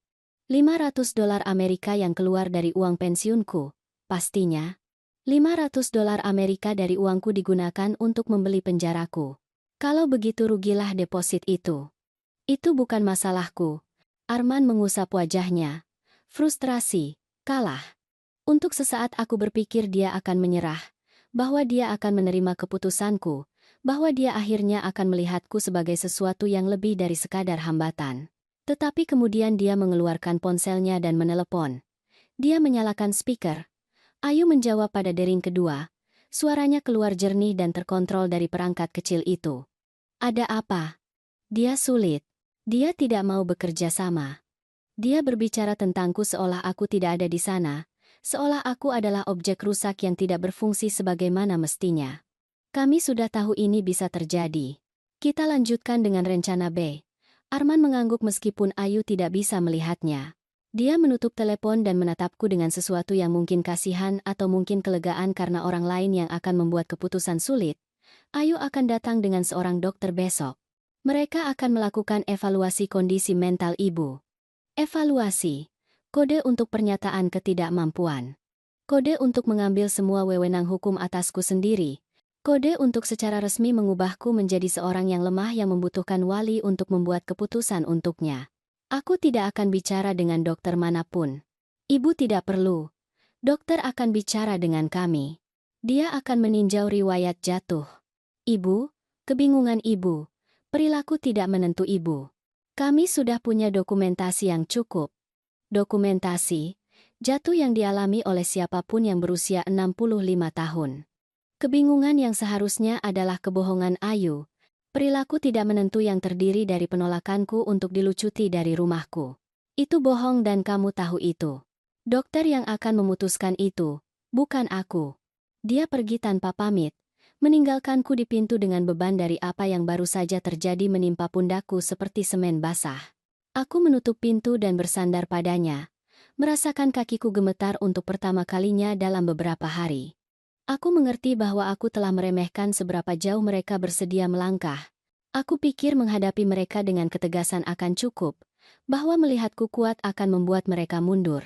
$500 Amerika yang keluar dari uang pensiunku. Pastinya, $500 Amerika dari uangku digunakan untuk membeli penjaraku. Kalau begitu rugilah deposit itu. Itu bukan masalahku. Arman mengusap wajahnya. Frustrasi, kalah. Untuk sesaat aku berpikir dia akan menyerah, bahwa dia akan menerima keputusanku, bahwa dia akhirnya akan melihatku sebagai sesuatu yang lebih dari sekadar hambatan. Tetapi kemudian dia mengeluarkan ponselnya dan menelepon. Dia menyalakan speaker. Ayu menjawab pada dering kedua. Suaranya keluar jernih dan terkontrol dari perangkat kecil itu. Ada apa? Dia sulit. Dia tidak mau bekerja sama. Dia berbicara tentangku seolah aku tidak ada di sana, seolah aku adalah objek rusak yang tidak berfungsi sebagaimana mestinya. Kami sudah tahu ini bisa terjadi. Kita lanjutkan dengan rencana B. Arman mengangguk meskipun Ayu tidak bisa melihatnya. Dia menutup telepon dan menatapku dengan sesuatu yang mungkin kasihan atau mungkin kelegaan karena orang lain yang akan membuat keputusan sulit. Ayu akan datang dengan seorang dokter besok. Mereka akan melakukan evaluasi kondisi mental ibu. Evaluasi. Kode untuk pernyataan ketidakmampuan. Kode untuk mengambil semua wewenang hukum atasku sendiri. Kode untuk secara resmi mengubahku menjadi seorang yang lemah yang membutuhkan wali untuk membuat keputusan untuknya. Aku tidak akan bicara dengan dokter manapun. Ibu tidak perlu. Dokter akan bicara dengan kami. Dia akan meninjau riwayat jatuh ibu, kebingungan ibu, perilaku tidak menentu ibu. Kami sudah punya dokumentasi yang cukup. Dokumentasi, jatuh yang dialami oleh siapapun yang berusia 65 tahun. Kebingungan yang seharusnya adalah kebohongan Ayu. Perilaku tidak menentu yang terdiri dari penolakanku untuk dilucuti dari rumahku. Itu bohong dan kamu tahu itu. Dokter yang akan memutuskan itu, bukan aku. Dia pergi tanpa pamit, meninggalkanku di pintu dengan beban dari apa yang baru saja terjadi menimpa pundakku seperti semen basah. Aku menutup pintu dan bersandar padanya, merasakan kakiku gemetar untuk pertama kalinya dalam beberapa hari. Aku mengerti bahwa aku telah meremehkan seberapa jauh mereka bersedia melangkah. Aku pikir menghadapi mereka dengan ketegasan akan cukup, bahwa melihatku kuat akan membuat mereka mundur.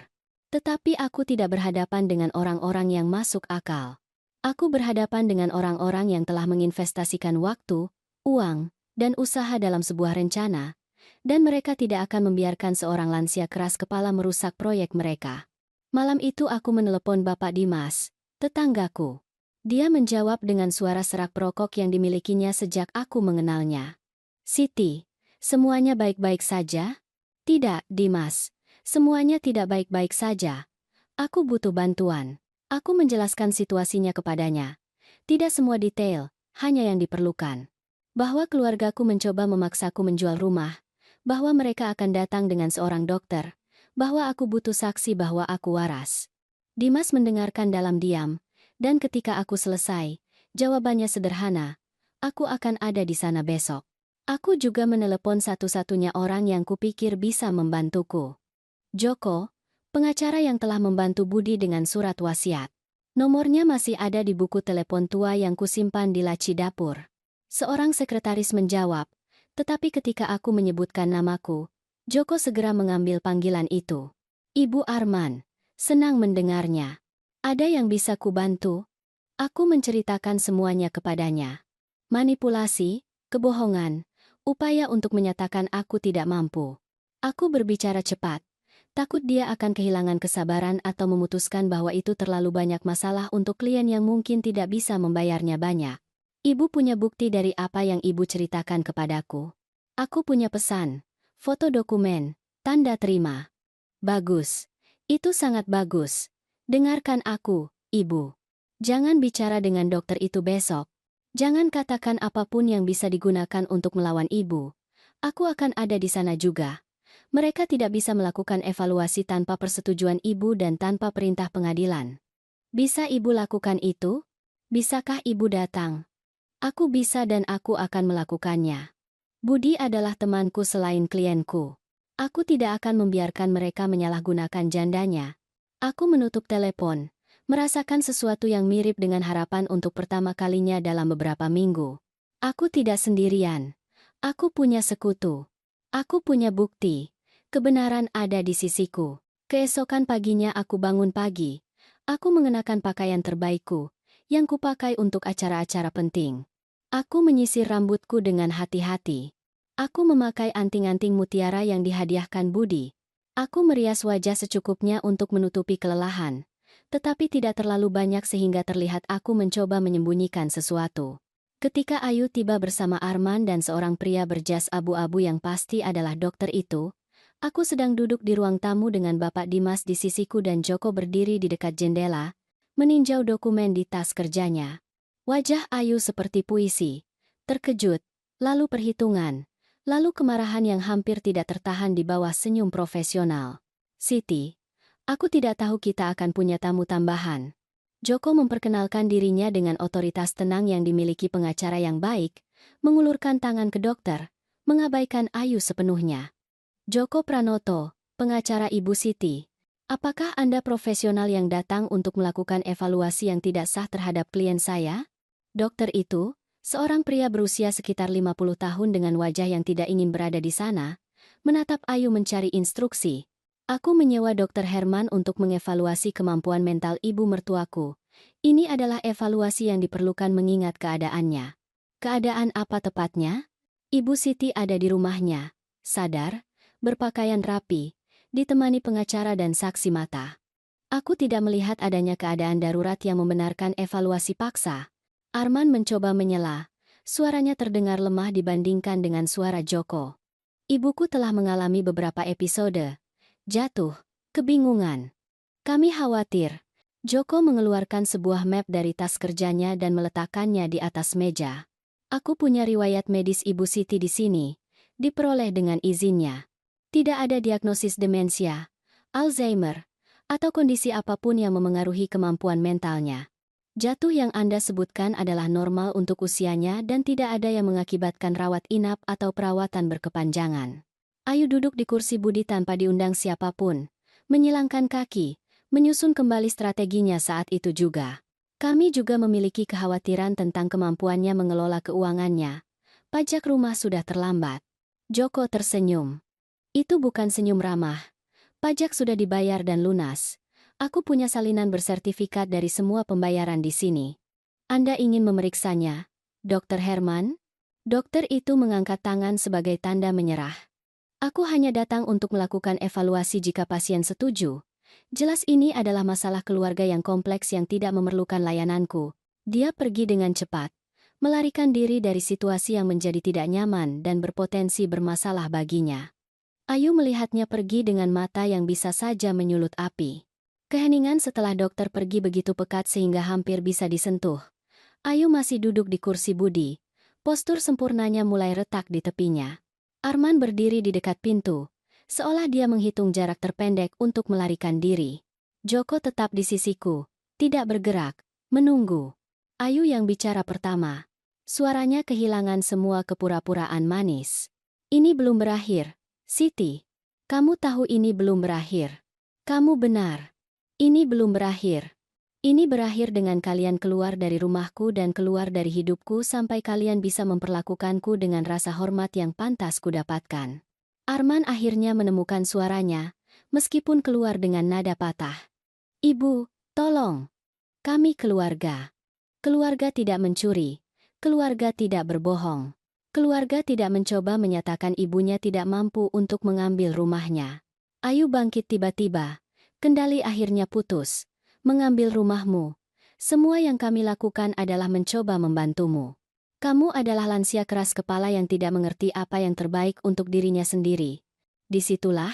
Tetapi aku tidak berhadapan dengan orang-orang yang masuk akal. Aku berhadapan dengan orang-orang yang telah menginvestasikan waktu, uang, dan usaha dalam sebuah rencana, dan mereka tidak akan membiarkan seorang lansia keras kepala merusak proyek mereka. Malam itu aku menelepon Bapak Dimas, tetanggaku. Dia menjawab dengan suara serak perokok yang dimilikinya sejak aku mengenalnya. Siti, semuanya baik-baik saja? Tidak, Dimas. Semuanya tidak baik-baik saja. Aku butuh bantuan. Aku menjelaskan situasinya kepadanya. Tidak semua detail, hanya yang diperlukan. Bahwa keluargaku mencoba memaksaku menjual rumah, bahwa mereka akan datang dengan seorang dokter, bahwa aku butuh saksi bahwa aku waras. Dimas mendengarkan dalam diam, dan ketika aku selesai, jawabannya sederhana, aku akan ada di sana besok. Aku juga menelepon satu-satunya orang yang kupikir bisa membantuku. Joko, pengacara yang telah membantu Budi dengan surat wasiat. Nomornya masih ada di buku telepon tua yang kusimpan di laci dapur. Seorang sekretaris menjawab, tetapi ketika aku menyebutkan namaku, Joko segera mengambil panggilan itu. Ibu Arman, senang mendengarnya. Ada yang bisa kubantu? Aku menceritakan semuanya kepadanya. Manipulasi, kebohongan, upaya untuk menyatakan aku tidak mampu. Aku berbicara cepat. Takut dia akan kehilangan kesabaran atau memutuskan bahwa itu terlalu banyak masalah untuk klien yang mungkin tidak bisa membayarnya banyak. Ibu punya bukti dari apa yang ibu ceritakan kepadaku. Aku punya pesan, foto dokumen, tanda terima. Bagus. Itu sangat bagus. Dengarkan aku, ibu. Jangan bicara dengan dokter itu besok. Jangan katakan apapun yang bisa digunakan untuk melawan ibu. Aku akan ada di sana juga. Mereka tidak bisa melakukan evaluasi tanpa persetujuan ibu dan tanpa perintah pengadilan. Bisa ibu lakukan itu? Bisakah ibu datang? Aku bisa dan aku akan melakukannya. Budi adalah temanku selain klienku. Aku tidak akan membiarkan mereka menyalahgunakan jandanya. Aku menutup telepon, merasakan sesuatu yang mirip dengan harapan untuk pertama kalinya dalam beberapa minggu. Aku tidak sendirian. Aku punya sekutu. Aku punya bukti. Kebenaran ada di sisiku. Keesokan paginya aku bangun pagi. Aku mengenakan pakaian terbaikku, yang kupakai untuk acara-acara penting. Aku menyisir rambutku dengan hati-hati. Aku memakai anting-anting mutiara yang dihadiahkan Budi. Aku merias wajah secukupnya untuk menutupi kelelahan, tetapi tidak terlalu banyak sehingga terlihat aku mencoba menyembunyikan sesuatu. Ketika Ayu tiba bersama Arman dan seorang pria berjas abu-abu yang pasti adalah dokter itu, aku sedang duduk di ruang tamu dengan Bapak Dimas di sisiku dan Joko berdiri di dekat jendela, meninjau dokumen di tas kerjanya. Wajah Ayu seperti puisi, terkejut, lalu perhitungan, lalu kemarahan yang hampir tidak tertahan di bawah senyum profesional. Siti, aku tidak tahu kita akan punya tamu tambahan. Joko memperkenalkan dirinya dengan otoritas tenang yang dimiliki pengacara yang baik, mengulurkan tangan ke dokter, mengabaikan Ayu sepenuhnya. Joko Pranoto, pengacara Ibu Siti. Apakah Anda profesional yang datang untuk melakukan evaluasi yang tidak sah terhadap klien saya? Dokter itu, seorang pria berusia sekitar 50 tahun dengan wajah yang tidak ingin berada di sana, menatap Ayu mencari instruksi. Aku menyewa Dr. Herman untuk mengevaluasi kemampuan mental ibu mertuaku. Ini adalah evaluasi yang diperlukan mengingat keadaannya. Keadaan apa tepatnya? Ibu Siti ada di rumahnya, sadar, berpakaian rapi, ditemani pengacara dan saksi mata. Aku tidak melihat adanya keadaan darurat yang membenarkan evaluasi paksa. Arman mencoba menyela, suaranya terdengar lemah dibandingkan dengan suara Joko. Ibuku telah mengalami beberapa episode jatuh, kebingungan. Kami khawatir. Joko mengeluarkan sebuah map dari tas kerjanya dan meletakkannya di atas meja. Aku punya riwayat medis Ibu Siti di sini, diperoleh dengan izinnya. Tidak ada diagnosis demensia, Alzheimer, atau kondisi apapun yang memengaruhi kemampuan mentalnya. Jatuh yang Anda sebutkan adalah normal untuk usianya dan tidak ada yang mengakibatkan rawat inap atau perawatan berkepanjangan. Ayu duduk di kursi Budi tanpa diundang siapapun, menyilangkan kaki, menyusun kembali strateginya saat itu juga. Kami juga memiliki kekhawatiran tentang kemampuannya mengelola keuangannya. Pajak rumah sudah terlambat. Joko tersenyum. Itu bukan senyum ramah. Pajak sudah dibayar dan lunas. Aku punya salinan bersertifikat dari semua pembayaran di sini. Anda ingin memeriksanya, Dr. Herman? Dokter itu mengangkat tangan sebagai tanda menyerah. Aku hanya datang untuk melakukan evaluasi jika pasien setuju. Jelas ini adalah masalah keluarga yang kompleks yang tidak memerlukan layananku. Dia pergi dengan cepat, melarikan diri dari situasi yang menjadi tidak nyaman dan berpotensi bermasalah baginya. Ayu melihatnya pergi dengan mata yang bisa saja menyulut api. Keheningan setelah dokter pergi begitu pekat sehingga hampir bisa disentuh. Ayu masih duduk di kursi Budi. Postur sempurnanya mulai retak di tepinya. Arman berdiri di dekat pintu, seolah dia menghitung jarak terpendek untuk melarikan diri. Joko tetap di sisiku, tidak bergerak, menunggu. Ayu yang bicara pertama. Suaranya kehilangan semua kepura-puraan manis. Ini belum berakhir. Siti, kamu tahu ini belum berakhir. Kamu benar. Ini belum berakhir. Ini berakhir dengan kalian keluar dari rumahku dan keluar dari hidupku sampai kalian bisa memperlakukanku dengan rasa hormat yang pantas kudapatkan. Arman akhirnya menemukan suaranya, meskipun keluar dengan nada patah. Ibu, tolong. Kami keluarga. Keluarga tidak mencuri. Keluarga tidak berbohong. Keluarga tidak mencoba menyatakan ibunya tidak mampu untuk mengambil rumahnya. Ayu bangkit tiba-tiba. Kendali akhirnya putus. Mengambil rumahmu. Semua yang kami lakukan adalah mencoba membantumu. Kamu adalah lansia keras kepala yang tidak mengerti apa yang terbaik untuk dirinya sendiri. Disitulah,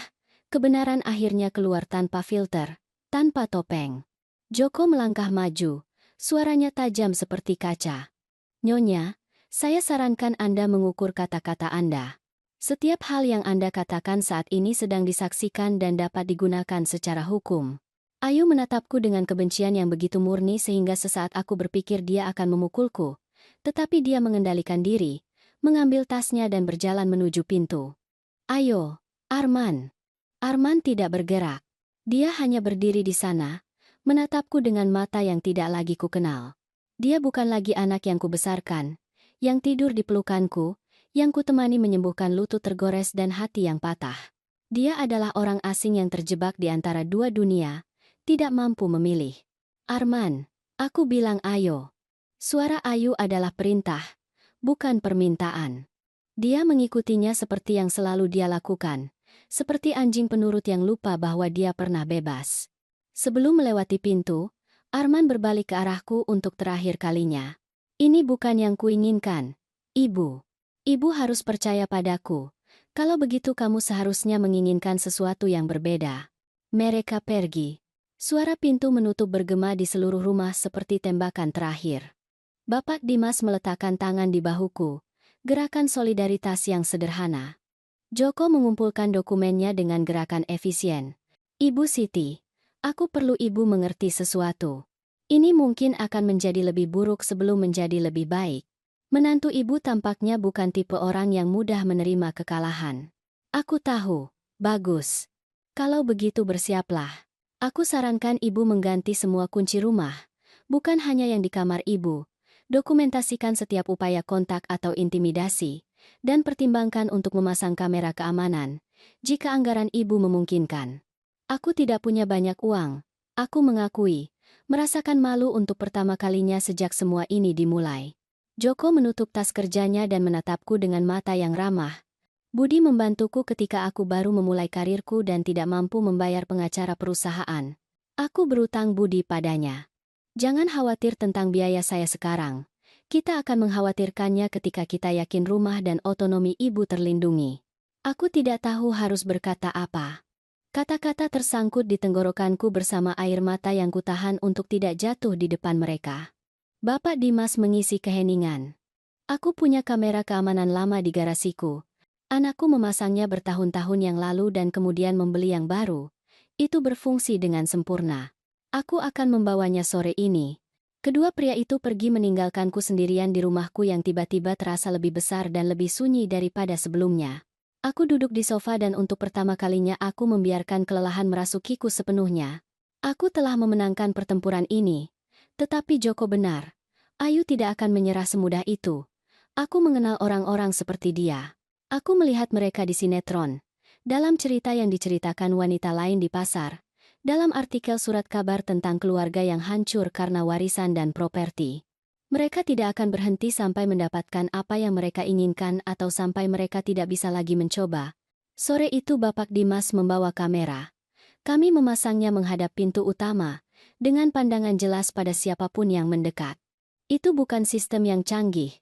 kebenaran akhirnya keluar tanpa filter, tanpa topeng. Joko melangkah maju, suaranya tajam seperti kaca. Nyonya, saya sarankan Anda mengukur kata-kata Anda. Setiap hal yang Anda katakan saat ini sedang disaksikan dan dapat digunakan secara hukum. Ayu menatapku dengan kebencian yang begitu murni sehingga sesaat aku berpikir dia akan memukulku. Tetapi dia mengendalikan diri, mengambil tasnya dan berjalan menuju pintu. Ayo, Arman. Arman tidak bergerak. Dia hanya berdiri di sana, menatapku dengan mata yang tidak lagi kukenal. Dia bukan lagi anak yang kubesarkan, yang tidur di pelukanku, yang kutemani menyembuhkan lutut tergores dan hati yang patah. Dia adalah orang asing yang terjebak di antara dua dunia, tidak mampu memilih. Arman, aku bilang ayo. Suara Ayu adalah perintah, bukan permintaan. Dia mengikutinya seperti yang selalu dia lakukan, seperti anjing penurut yang lupa bahwa dia pernah bebas. Sebelum melewati pintu, Arman berbalik ke arahku untuk terakhir kalinya. Ini bukan yang kuinginkan, Ibu. Ibu harus percaya padaku. Kalau begitu kamu seharusnya menginginkan sesuatu yang berbeda. Mereka pergi. Suara pintu menutup bergema di seluruh rumah seperti tembakan terakhir. Bapak Dimas meletakkan tangan di bahuku, gerakan solidaritas yang sederhana. Joko mengumpulkan dokumennya dengan gerakan efisien. Ibu Siti, aku perlu ibu mengerti sesuatu. Ini mungkin akan menjadi lebih buruk sebelum menjadi lebih baik. Menantu ibu tampaknya bukan tipe orang yang mudah menerima kekalahan. Aku tahu, bagus. Kalau begitu bersiaplah. Aku sarankan ibu mengganti semua kunci rumah, bukan hanya yang di kamar ibu. Dokumentasikan setiap upaya kontak atau intimidasi, dan pertimbangkan untuk memasang kamera keamanan, jika anggaran ibu memungkinkan. Aku tidak punya banyak uang, aku mengakui, merasakan malu untuk pertama kalinya sejak semua ini dimulai. Joko menutup tas kerjanya dan menatapku dengan mata yang ramah. Budi membantuku ketika aku baru memulai karirku dan tidak mampu membayar pengacara perusahaan. Aku berutang budi padanya. Jangan khawatir tentang biaya saya sekarang. Kita akan mengkhawatirkannya ketika kita yakin rumah dan otonomi ibu terlindungi. Aku tidak tahu harus berkata apa. Kata-kata tersangkut di tenggorokanku bersama air mata yang kutahan untuk tidak jatuh di depan mereka. Bapak Dimas mengisi keheningan. Aku punya kamera keamanan lama di garasiku. Anakku memasangnya bertahun-tahun yang lalu dan kemudian membeli yang baru. Itu berfungsi dengan sempurna. Aku akan membawanya sore ini. Kedua pria itu pergi meninggalkanku sendirian di rumahku yang tiba-tiba terasa lebih besar dan lebih sunyi daripada sebelumnya. Aku duduk di sofa dan untuk pertama kalinya aku membiarkan kelelahan merasukiku sepenuhnya. Aku telah memenangkan pertempuran ini. Tetapi Joko benar. Ayu tidak akan menyerah semudah itu. Aku mengenal orang-orang seperti dia. Aku melihat mereka di sinetron, dalam cerita yang diceritakan wanita lain di pasar, dalam artikel surat kabar tentang keluarga yang hancur karena warisan dan properti. Mereka tidak akan berhenti sampai mendapatkan apa yang mereka inginkan atau sampai mereka tidak bisa lagi mencoba. Sore itu Bapak Dimas membawa kamera. Kami memasangnya menghadap pintu utama, dengan pandangan jelas pada siapapun yang mendekat. Itu bukan sistem yang canggih,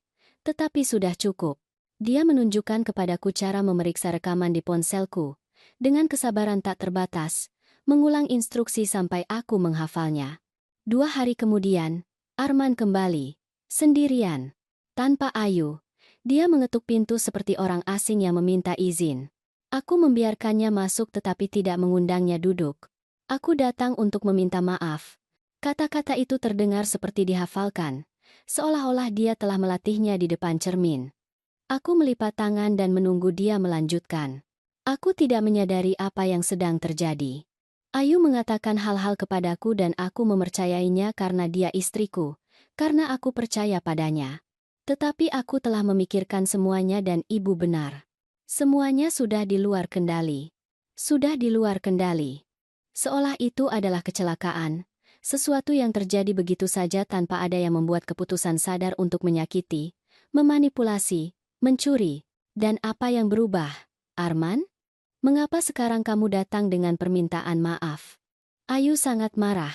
tetapi sudah cukup. Dia menunjukkan kepadaku cara memeriksa rekaman di ponselku. Dengan kesabaran tak terbatas, mengulang instruksi sampai aku menghafalnya. 2 hari kemudian, Arman kembali. Sendirian. Tanpa Ayu. Dia mengetuk pintu seperti orang asing yang meminta izin. Aku membiarkannya masuk tetapi tidak mengundangnya duduk. Aku datang untuk meminta maaf. Kata-kata itu terdengar seperti dihafalkan, seolah-olah dia telah melatihnya di depan cermin. Aku melipat tangan dan menunggu dia melanjutkan. Aku tidak menyadari apa yang sedang terjadi. Ayu mengatakan hal-hal kepadaku dan aku mempercayainya karena dia istriku, karena aku percaya padanya. Tetapi aku telah memikirkan semuanya dan ibu benar. Semuanya sudah di luar kendali. Sudah di luar kendali. Seolah itu adalah kecelakaan, sesuatu yang terjadi begitu saja tanpa ada yang membuat keputusan sadar untuk menyakiti, memanipulasi, mencuri, dan apa yang berubah, Arman? Mengapa sekarang kamu datang dengan permintaan maaf? Ayu sangat marah.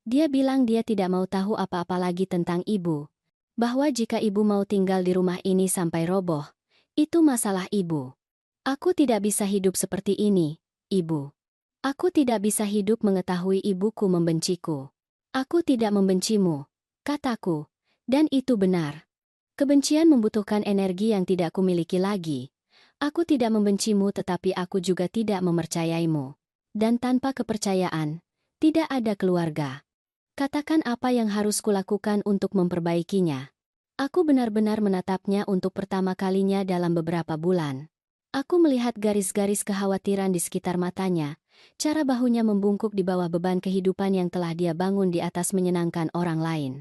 Dia bilang dia tidak mau tahu apa-apa lagi tentang ibu. Bahwa jika ibu mau tinggal di rumah ini sampai roboh, itu masalah ibu. Aku tidak bisa hidup seperti ini, ibu. Aku tidak bisa hidup mengetahui ibuku membenciku. Aku tidak membencimu, kataku. Dan itu benar. Kebencian membutuhkan energi yang tidak kumiliki lagi. Aku tidak membencimu tetapi aku juga tidak mempercayaimu. Dan tanpa kepercayaan, tidak ada keluarga. Katakan apa yang harus kulakukan untuk memperbaikinya. Aku benar-benar menatapnya untuk pertama kalinya dalam beberapa bulan. Aku melihat garis-garis kekhawatiran di sekitar matanya, cara bahunya membungkuk di bawah beban kehidupan yang telah dia bangun di atas menyenangkan orang lain.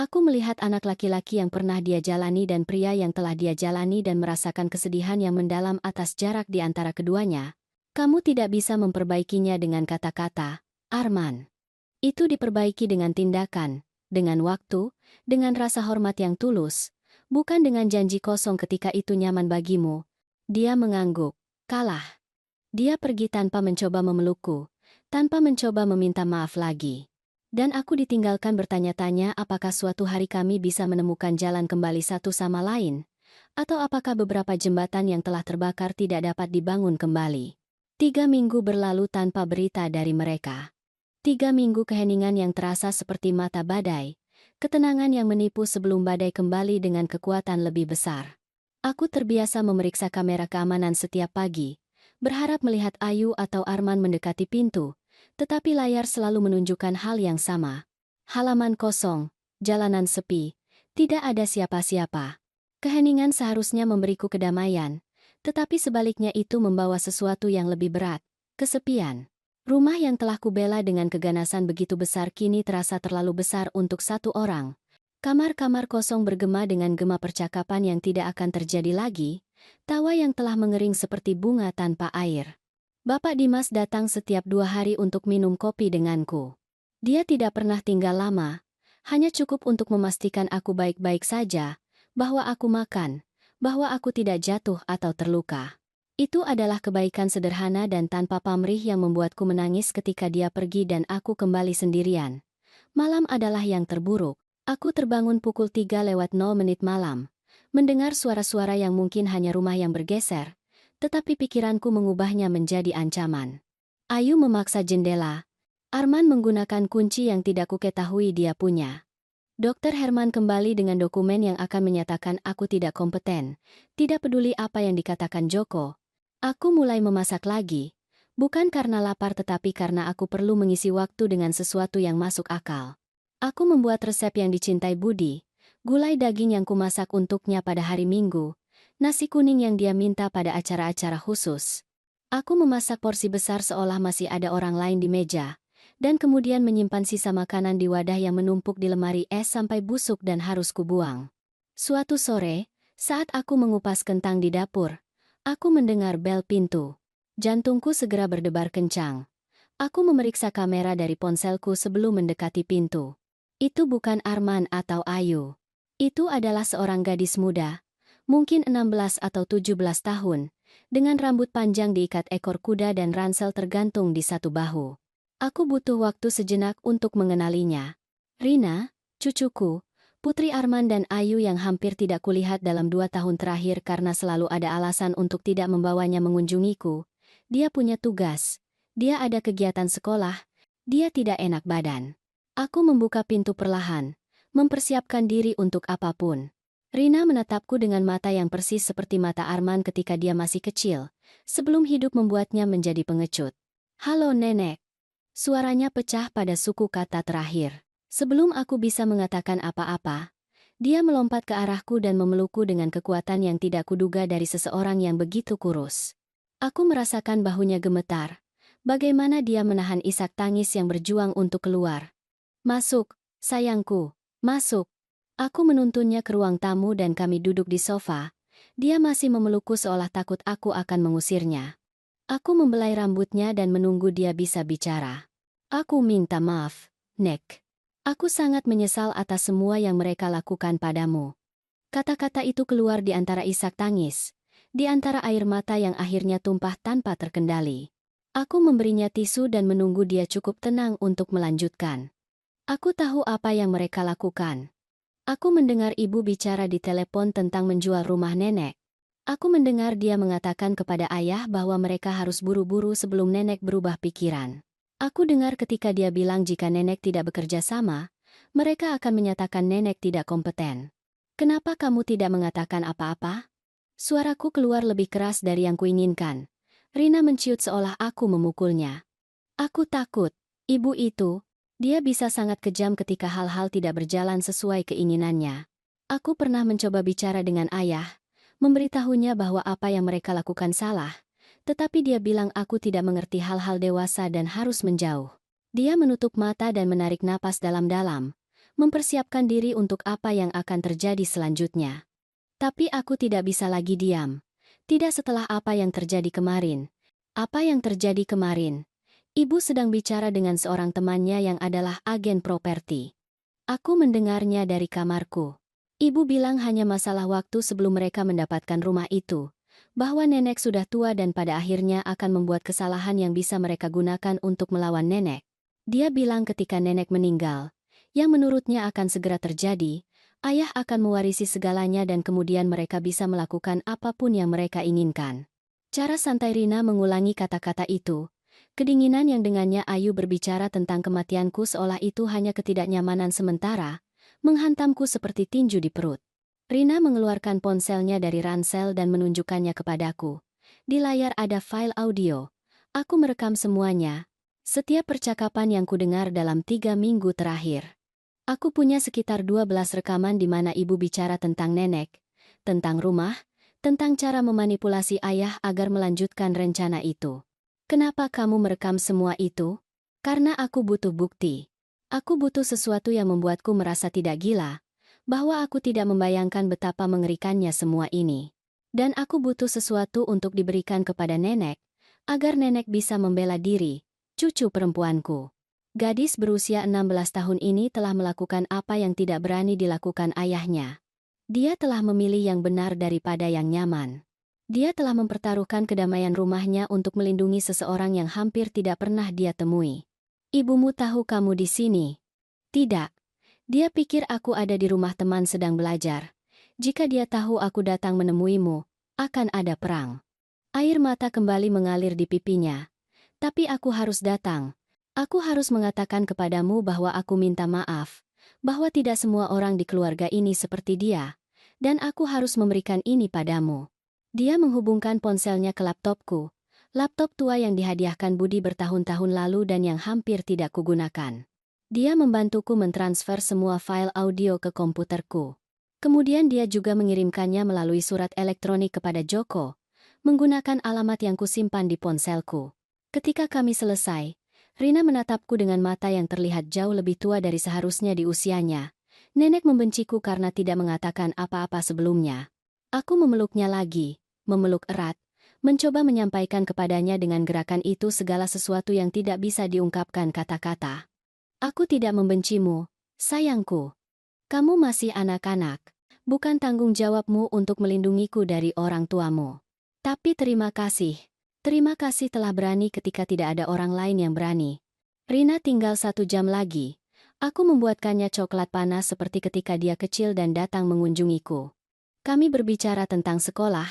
Aku melihat anak laki-laki yang pernah dia jalani dan pria yang telah dia jalani dan merasakan kesedihan yang mendalam atas jarak di antara keduanya. Kamu tidak bisa memperbaikinya dengan kata-kata, Arman. Itu diperbaiki dengan tindakan, dengan waktu, dengan rasa hormat yang tulus, bukan dengan janji kosong ketika itu nyaman bagimu. Dia mengangguk, kalah. Dia pergi tanpa mencoba memelukku, tanpa mencoba meminta maaf lagi. Dan aku ditinggalkan bertanya-tanya apakah suatu hari kami bisa menemukan jalan kembali satu sama lain, atau apakah beberapa jembatan yang telah terbakar tidak dapat dibangun kembali. 3 minggu berlalu tanpa berita dari mereka. 3 minggu keheningan yang terasa seperti mata badai, ketenangan yang menipu sebelum badai kembali dengan kekuatan lebih besar. Aku terbiasa memeriksa kamera keamanan setiap pagi, berharap melihat Ayu atau Arman mendekati pintu, tetapi layar selalu menunjukkan hal yang sama. Halaman kosong, jalanan sepi, tidak ada siapa-siapa. Keheningan seharusnya memberiku kedamaian, tetapi sebaliknya itu membawa sesuatu yang lebih berat, kesepian. Rumah yang telah kubela dengan keganasan begitu besar kini terasa terlalu besar untuk satu orang. Kamar-kamar kosong bergema dengan gema percakapan yang tidak akan terjadi lagi, tawa yang telah mengering seperti bunga tanpa air. Bapak Dimas datang setiap 2 hari untuk minum kopi denganku. Dia tidak pernah tinggal lama, hanya cukup untuk memastikan aku baik-baik saja, bahwa aku makan, bahwa aku tidak jatuh atau terluka. Itu adalah kebaikan sederhana dan tanpa pamrih yang membuatku menangis ketika dia pergi dan aku kembali sendirian. Malam adalah yang terburuk. Aku terbangun pukul 3:00 malam, mendengar suara-suara yang mungkin hanya rumah yang bergeser, tetapi pikiranku mengubahnya menjadi ancaman. Ayu memaksa jendela. Arman menggunakan kunci yang tidak kuketahui dia punya. Dokter Herman kembali dengan dokumen yang akan menyatakan aku tidak kompeten. Tidak peduli apa yang dikatakan Joko. Aku mulai memasak lagi. Bukan karena lapar tetapi karena aku perlu mengisi waktu dengan sesuatu yang masuk akal. Aku membuat resep yang dicintai Budi. Gulai daging yang kumasak untuknya pada hari Minggu. Nasi kuning yang dia minta pada acara-acara khusus. Aku memasak porsi besar seolah masih ada orang lain di meja, dan kemudian menyimpan sisa makanan di wadah yang menumpuk di lemari es sampai busuk dan harus kubuang. Suatu sore, saat aku mengupas kentang di dapur, aku mendengar bel pintu. Jantungku segera berdebar kencang. Aku memeriksa kamera dari ponselku sebelum mendekati pintu. Itu bukan Arman atau Ayu. Itu adalah seorang gadis muda, mungkin 16 atau 17 tahun, dengan rambut panjang diikat ekor kuda dan ransel tergantung di satu bahu. Aku butuh waktu sejenak untuk mengenalinya. Rina, cucuku, putri Arman dan Ayu yang hampir tidak kulihat dalam 2 tahun terakhir karena selalu ada alasan untuk tidak membawanya mengunjungiku. Dia punya tugas, dia ada kegiatan sekolah, dia tidak enak badan. Aku membuka pintu perlahan, mempersiapkan diri untuk apapun. Rina menatapku dengan mata yang persis seperti mata Arman ketika dia masih kecil, sebelum hidup membuatnya menjadi pengecut. Halo nenek. Suaranya pecah pada suku kata terakhir. Sebelum aku bisa mengatakan apa-apa, dia melompat ke arahku dan memelukku dengan kekuatan yang tidak kuduga dari seseorang yang begitu kurus. Aku merasakan bahunya gemetar, Bagaimana dia menahan isak tangis yang berjuang untuk keluar. Masuk, sayangku, masuk. Aku menuntunnya ke ruang tamu dan kami duduk di sofa. Dia masih memelukku seolah takut aku akan mengusirnya. Aku membelai rambutnya dan menunggu dia bisa bicara. Aku minta maaf, Nick. Aku sangat menyesal atas semua yang mereka lakukan padamu. Kata-kata itu keluar di antara isak tangis, di antara air mata yang akhirnya tumpah tanpa terkendali. Aku memberinya tisu dan menunggu dia cukup tenang untuk melanjutkan. Aku tahu apa yang mereka lakukan. Aku mendengar ibu bicara di telepon tentang menjual rumah nenek. Aku mendengar dia mengatakan kepada ayah bahwa mereka harus buru-buru sebelum nenek berubah pikiran. Aku dengar ketika dia bilang jika nenek tidak bekerja sama, mereka akan menyatakan nenek tidak kompeten. Kenapa kamu tidak mengatakan apa-apa? Suaraku keluar lebih keras dari yang kuinginkan. Rina menciut seolah aku memukulnya. Aku takut. Ibu itu, dia bisa sangat kejam ketika hal-hal tidak berjalan sesuai keinginannya. Aku pernah mencoba bicara dengan ayah, memberitahunya bahwa apa yang mereka lakukan salah, tetapi dia bilang aku tidak mengerti hal-hal dewasa dan harus menjauh. Dia menutup mata dan menarik napas dalam-dalam, mempersiapkan diri untuk apa yang akan terjadi selanjutnya. Tapi aku tidak bisa lagi diam. Tidak setelah apa yang terjadi kemarin. Apa yang terjadi kemarin? Ibu sedang bicara dengan seorang temannya yang adalah agen properti. Aku mendengarnya dari kamarku. Ibu bilang hanya masalah waktu sebelum mereka mendapatkan rumah itu, bahwa nenek sudah tua dan pada akhirnya akan membuat kesalahan yang bisa mereka gunakan untuk melawan nenek. Dia bilang ketika nenek meninggal, yang menurutnya akan segera terjadi, ayah akan mewarisi segalanya dan kemudian mereka bisa melakukan apapun yang mereka inginkan. Cara santai Rina mengulangi kata-kata itu, kedinginan yang dengannya Ayu berbicara tentang kematianku seolah itu hanya ketidaknyamanan sementara, menghantamku seperti tinju di perut. Rina mengeluarkan ponselnya dari ransel dan menunjukkannya kepadaku. Di layar ada file audio. Aku merekam semuanya. Setiap percakapan yang kudengar dalam 3 minggu terakhir. Aku punya sekitar 12 rekaman di mana ibu bicara tentang nenek, tentang rumah, tentang cara memanipulasi ayah agar melanjutkan rencana itu. Kenapa kamu merekam semua itu? Karena aku butuh bukti. Aku butuh sesuatu yang membuatku merasa tidak gila, bahwa aku tidak membayangkan betapa mengerikannya semua ini. Dan aku butuh sesuatu untuk diberikan kepada nenek, agar nenek bisa membela diri, cucu perempuanku. Gadis berusia 16 tahun ini telah melakukan apa yang tidak berani dilakukan ayahnya. Dia telah memilih yang benar daripada yang nyaman. Dia telah mempertaruhkan kedamaian rumahnya untuk melindungi seseorang yang hampir tidak pernah dia temui. Ibumu tahu kamu di sini? Tidak. Dia pikir aku ada di rumah teman sedang belajar. Jika dia tahu aku datang menemuimu, akan ada perang. Air mata kembali mengalir di pipinya. Tapi aku harus datang. Aku harus mengatakan kepadamu bahwa aku minta maaf, bahwa tidak semua orang di keluarga ini seperti dia, dan aku harus memberikan ini padamu. Dia menghubungkan ponselnya ke laptopku. Laptop tua yang dihadiahkan Budi bertahun-tahun lalu dan yang hampir tidak kugunakan. Dia membantuku mentransfer semua file audio ke komputerku. Kemudian dia juga mengirimkannya melalui surat elektronik kepada Joko, menggunakan alamat yang kusimpan di ponselku. Ketika kami selesai, Rina menatapku dengan mata yang terlihat jauh lebih tua dari seharusnya di usianya. Nenek membenciku karena tidak mengatakan apa-apa sebelumnya. Aku memeluknya lagi, memeluk erat, mencoba menyampaikan kepadanya dengan gerakan itu segala sesuatu yang tidak bisa diungkapkan kata-kata. Aku tidak membencimu, sayangku. Kamu masih anak-anak. Bukan tanggung jawabmu untuk melindungiku dari orang tuamu. Tapi terima kasih. Terima kasih telah berani ketika tidak ada orang lain yang berani. Rina tinggal 1 jam lagi. Aku membuatkannya coklat panas seperti ketika dia kecil dan datang mengunjungiku. Kami berbicara tentang sekolah,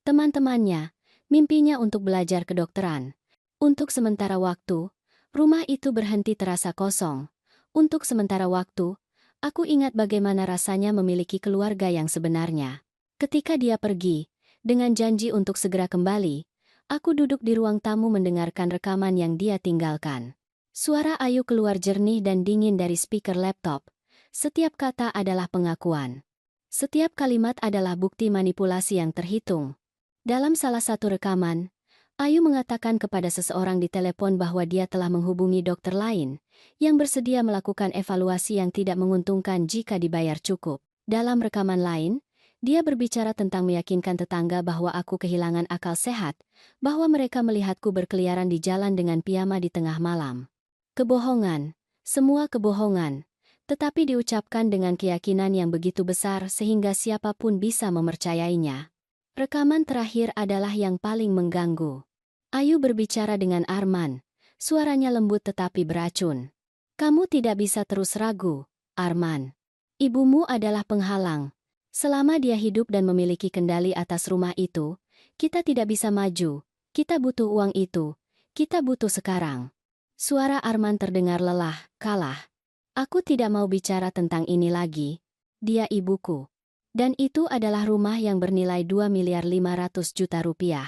teman-temannya, mimpinya untuk belajar kedokteran. Untuk sementara waktu, rumah itu berhenti terasa kosong. Untuk sementara waktu, aku ingat bagaimana rasanya memiliki keluarga yang sebenarnya. Ketika dia pergi, dengan janji untuk segera kembali, aku duduk di ruang tamu mendengarkan rekaman yang dia tinggalkan. Suara Ayu keluar jernih dan dingin dari speaker laptop. Setiap kata adalah pengakuan. Setiap kalimat adalah bukti manipulasi yang terhitung. Dalam salah satu rekaman, Ayu mengatakan kepada seseorang di telepon bahwa dia telah menghubungi dokter lain yang bersedia melakukan evaluasi yang tidak menguntungkan jika dibayar cukup. Dalam rekaman lain, dia berbicara tentang meyakinkan tetangga bahwa aku kehilangan akal sehat, bahwa mereka melihatku berkeliaran di jalan dengan piyama di tengah malam. Kebohongan, semua kebohongan, tetapi diucapkan dengan keyakinan yang begitu besar sehingga siapapun bisa mempercayainya. Rekaman terakhir adalah yang paling mengganggu. Ayu berbicara dengan Arman, suaranya lembut tetapi beracun. Kamu tidak bisa terus ragu, Arman. Ibumu adalah penghalang. Selama dia hidup dan memiliki kendali atas rumah itu, kita tidak bisa maju. Kita butuh uang itu. Kita butuh sekarang. Suara Arman terdengar lelah, kalah. Aku tidak mau bicara tentang ini lagi. Dia ibuku. Dan itu adalah rumah yang bernilai 2.500.000.000 rupiah.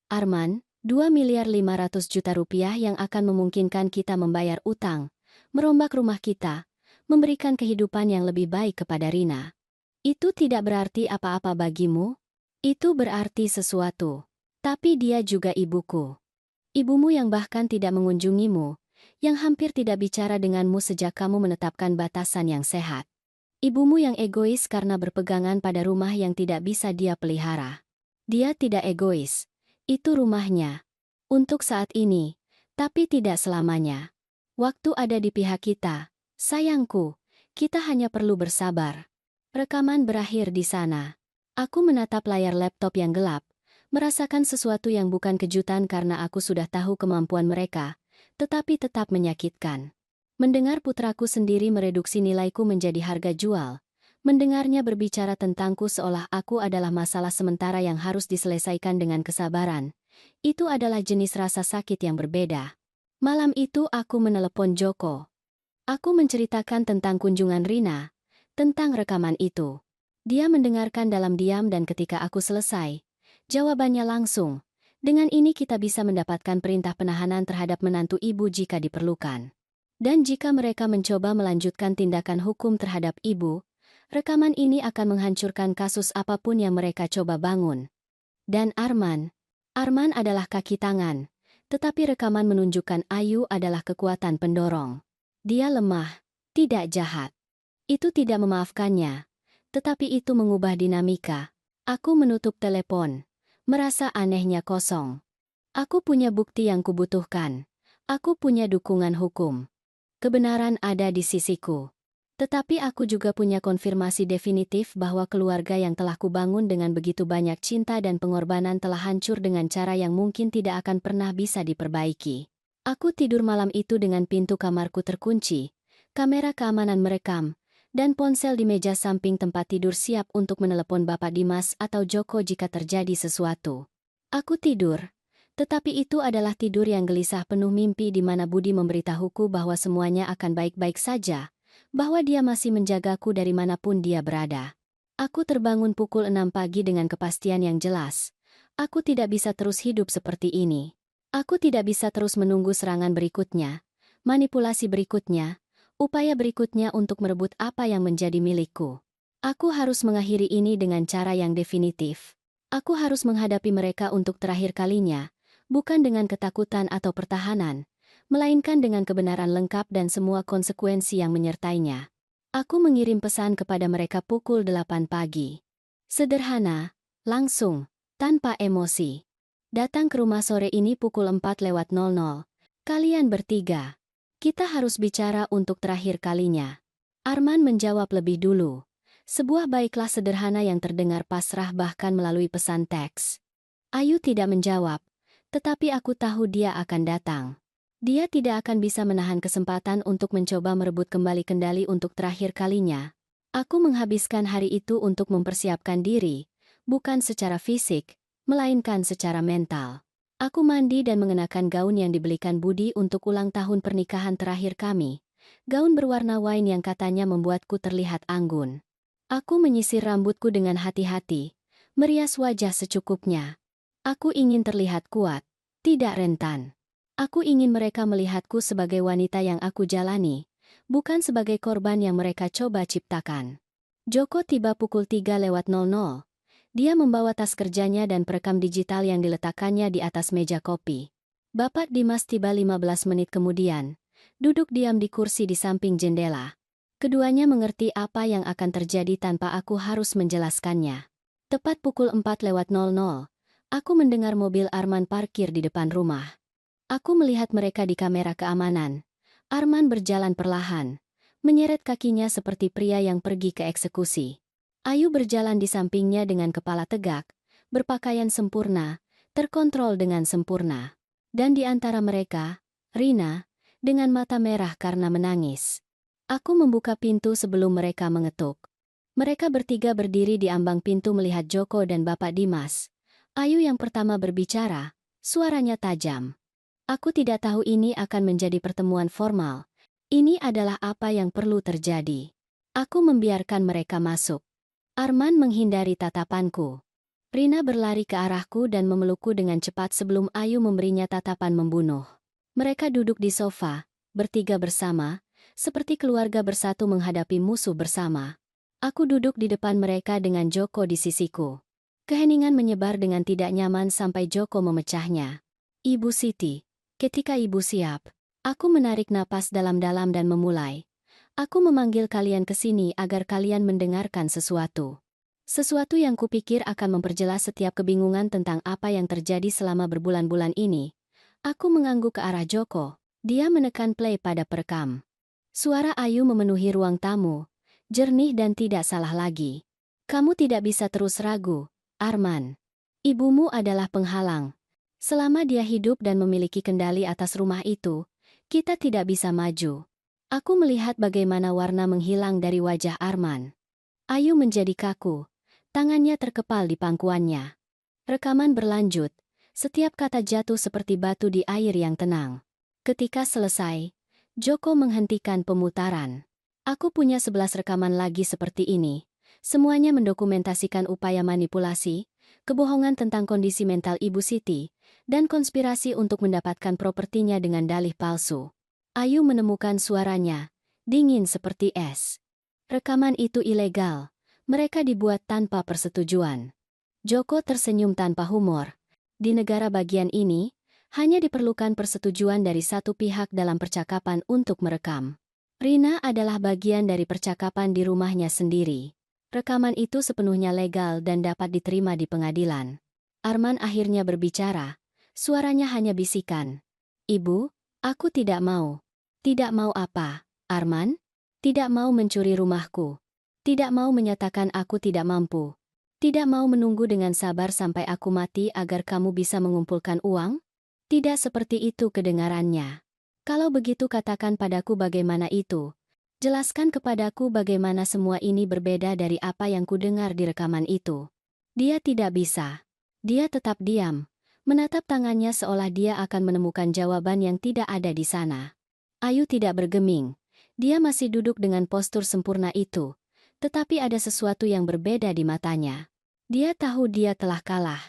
Arman, 2.500.000.000 rupiah yang akan memungkinkan kita membayar utang, merombak rumah kita, memberikan kehidupan yang lebih baik kepada Rina. Itu tidak berarti apa-apa bagimu? Itu berarti sesuatu. Tapi dia juga ibuku. Ibumu yang bahkan tidak mengunjungimu, yang hampir tidak bicara denganmu sejak kamu menetapkan batasan yang sehat. Ibumu yang egois karena berpegangan pada rumah yang tidak bisa dia pelihara. Dia tidak egois. Itu rumahnya. Untuk saat ini, tapi tidak selamanya. Waktu ada di pihak kita. Sayangku, kita hanya perlu bersabar. Rekaman berakhir di sana. Aku menatap layar laptop yang gelap, merasakan sesuatu yang bukan kejutan karena aku sudah tahu kemampuan mereka, tetapi tetap menyakitkan. Mendengar putraku sendiri mereduksi nilaiku menjadi harga jual, mendengarnya berbicara tentangku seolah aku adalah masalah sementara yang harus diselesaikan dengan kesabaran. Itu adalah jenis rasa sakit yang berbeda. Malam itu aku menelepon Joko. Aku menceritakan tentang kunjungan Rina, tentang rekaman itu. Dia mendengarkan dalam diam dan ketika aku selesai, jawabannya langsung. Dengan ini kita bisa mendapatkan perintah penahanan terhadap menantu ibu jika diperlukan. Dan jika mereka mencoba melanjutkan tindakan hukum terhadap ibu, rekaman ini akan menghancurkan kasus apapun yang mereka coba bangun. Dan Arman adalah kaki tangan, tetapi rekaman menunjukkan Ayu adalah kekuatan pendorong. Dia lemah, tidak jahat. Itu tidak memaafkannya, tetapi itu mengubah dinamika. Aku menutup telepon, merasa anehnya kosong. Aku punya bukti yang kubutuhkan. Aku punya dukungan hukum. Kebenaran ada di sisiku. Tetapi aku juga punya konfirmasi definitif bahwa keluarga yang telah kubangun dengan begitu banyak cinta dan pengorbanan telah hancur dengan cara yang mungkin tidak akan pernah bisa diperbaiki. Aku tidur malam itu dengan pintu kamarku terkunci, kamera keamanan merekam, dan ponsel di meja samping tempat tidur siap untuk menelepon Bapak Dimas atau Joko jika terjadi sesuatu. Aku tidur, tetapi itu adalah tidur yang gelisah penuh mimpi di mana Budi memberitahuku bahwa semuanya akan baik-baik saja, bahwa dia masih menjagaku dari manapun dia berada. Aku terbangun pukul 6 pagi dengan kepastian yang jelas. Aku tidak bisa terus hidup seperti ini. Aku tidak bisa terus menunggu serangan berikutnya, manipulasi berikutnya, upaya berikutnya untuk merebut apa yang menjadi milikku. Aku harus mengakhiri ini dengan cara yang definitif. Aku harus menghadapi mereka untuk terakhir kalinya, bukan dengan ketakutan atau pertahanan, melainkan dengan kebenaran lengkap dan semua konsekuensi yang menyertainya. Aku mengirim pesan kepada mereka pukul 8 pagi. Sederhana, langsung, tanpa emosi. Datang ke rumah sore ini pukul 4:00. Kalian bertiga. Kita harus bicara untuk terakhir kalinya. Arman menjawab lebih dulu. Sebuah baiklah sederhana yang terdengar pasrah bahkan melalui pesan teks. Ayu tidak menjawab, tetapi aku tahu dia akan datang. Dia tidak akan bisa menahan kesempatan untuk mencoba merebut kembali kendali untuk terakhir kalinya. Aku menghabiskan hari itu untuk mempersiapkan diri, bukan secara fisik, melainkan secara mental. Aku mandi dan mengenakan gaun yang dibelikan Budi untuk ulang tahun pernikahan terakhir kami. Gaun berwarna wine yang katanya membuatku terlihat anggun. Aku menyisir rambutku dengan hati-hati, merias wajah secukupnya. Aku ingin terlihat kuat, tidak rentan. Aku ingin mereka melihatku sebagai wanita yang aku jalani, bukan sebagai korban yang mereka coba ciptakan. Joko tiba pukul 3:00. Dia membawa tas kerjanya dan perekam digital yang diletakkannya di atas meja kopi. Bapak Dimas tiba 15 menit kemudian, duduk diam di kursi di samping jendela. Keduanya mengerti apa yang akan terjadi tanpa aku harus menjelaskannya. Tepat pukul 4:00, aku mendengar mobil Arman parkir di depan rumah. Aku melihat mereka di kamera keamanan. Arman berjalan perlahan, menyeret kakinya seperti pria yang pergi ke eksekusi. Ayu berjalan di sampingnya dengan kepala tegak, berpakaian sempurna, terkontrol dengan sempurna. Dan di antara mereka, Rina, dengan mata merah karena menangis. Aku membuka pintu sebelum mereka mengetuk. Mereka bertiga berdiri di ambang pintu melihat Joko dan Bapak Dimas. Ayu yang pertama berbicara, suaranya tajam. Aku tidak tahu ini akan menjadi pertemuan formal. Ini adalah apa yang perlu terjadi. Aku membiarkan mereka masuk. Arman menghindari tatapanku. Rina berlari ke arahku dan memelukku dengan cepat sebelum Ayu memberinya tatapan membunuh. Mereka duduk di sofa, bertiga bersama, seperti keluarga bersatu menghadapi musuh bersama. Aku duduk di depan mereka dengan Joko di sisiku. Keheningan menyebar dengan tidak nyaman sampai Joko memecahnya. Ibu Siti. Ketika ibu siap, aku menarik napas dalam-dalam dan memulai. Aku memanggil kalian ke sini agar kalian mendengarkan sesuatu. Sesuatu yang kupikir akan memperjelas setiap kebingungan tentang apa yang terjadi selama berbulan-bulan ini. Aku mengangguk ke arah Joko. Dia menekan play pada perekam. Suara Ayu memenuhi ruang tamu. Jernih dan tidak salah lagi. Kamu tidak bisa terus ragu, Arman. Ibumu adalah penghalang. Selama dia hidup dan memiliki kendali atas rumah itu, kita tidak bisa maju. Aku melihat bagaimana warna menghilang dari wajah Arman. Ayu menjadi kaku. Tangannya terkepal di pangkuannya. Rekaman berlanjut. Setiap kata jatuh seperti batu di air yang tenang. Ketika selesai, Joko menghentikan pemutaran. Aku punya 11 rekaman lagi seperti ini. Semuanya mendokumentasikan upaya manipulasi, kebohongan tentang kondisi mental Ibu Siti, dan konspirasi untuk mendapatkan propertinya dengan dalih palsu. Ayu menemukan suaranya, dingin seperti es. Rekaman itu ilegal. Mereka dibuat tanpa persetujuan. Joko tersenyum tanpa humor. Di negara bagian ini, hanya diperlukan persetujuan dari satu pihak dalam percakapan untuk merekam. Rina adalah bagian dari percakapan di rumahnya sendiri. Rekaman itu sepenuhnya legal dan dapat diterima di pengadilan. Arman akhirnya berbicara. Suaranya hanya bisikan. Ibu, aku tidak mau. Tidak mau apa, Arman? Tidak mau mencuri rumahku. Tidak mau menyatakan aku tidak mampu. Tidak mau menunggu dengan sabar sampai aku mati agar kamu bisa mengumpulkan uang? Tidak seperti itu kedengarannya. Kalau begitu katakan padaku bagaimana itu. Jelaskan kepadaku bagaimana semua ini berbeda dari apa yang kudengar di rekaman itu. Dia tidak bisa. Dia tetap diam, menatap tangannya seolah dia akan menemukan jawaban yang tidak ada di sana. Ayu tidak bergeming. Dia masih duduk dengan postur sempurna itu, tetapi ada sesuatu yang berbeda di matanya. Dia tahu dia telah kalah.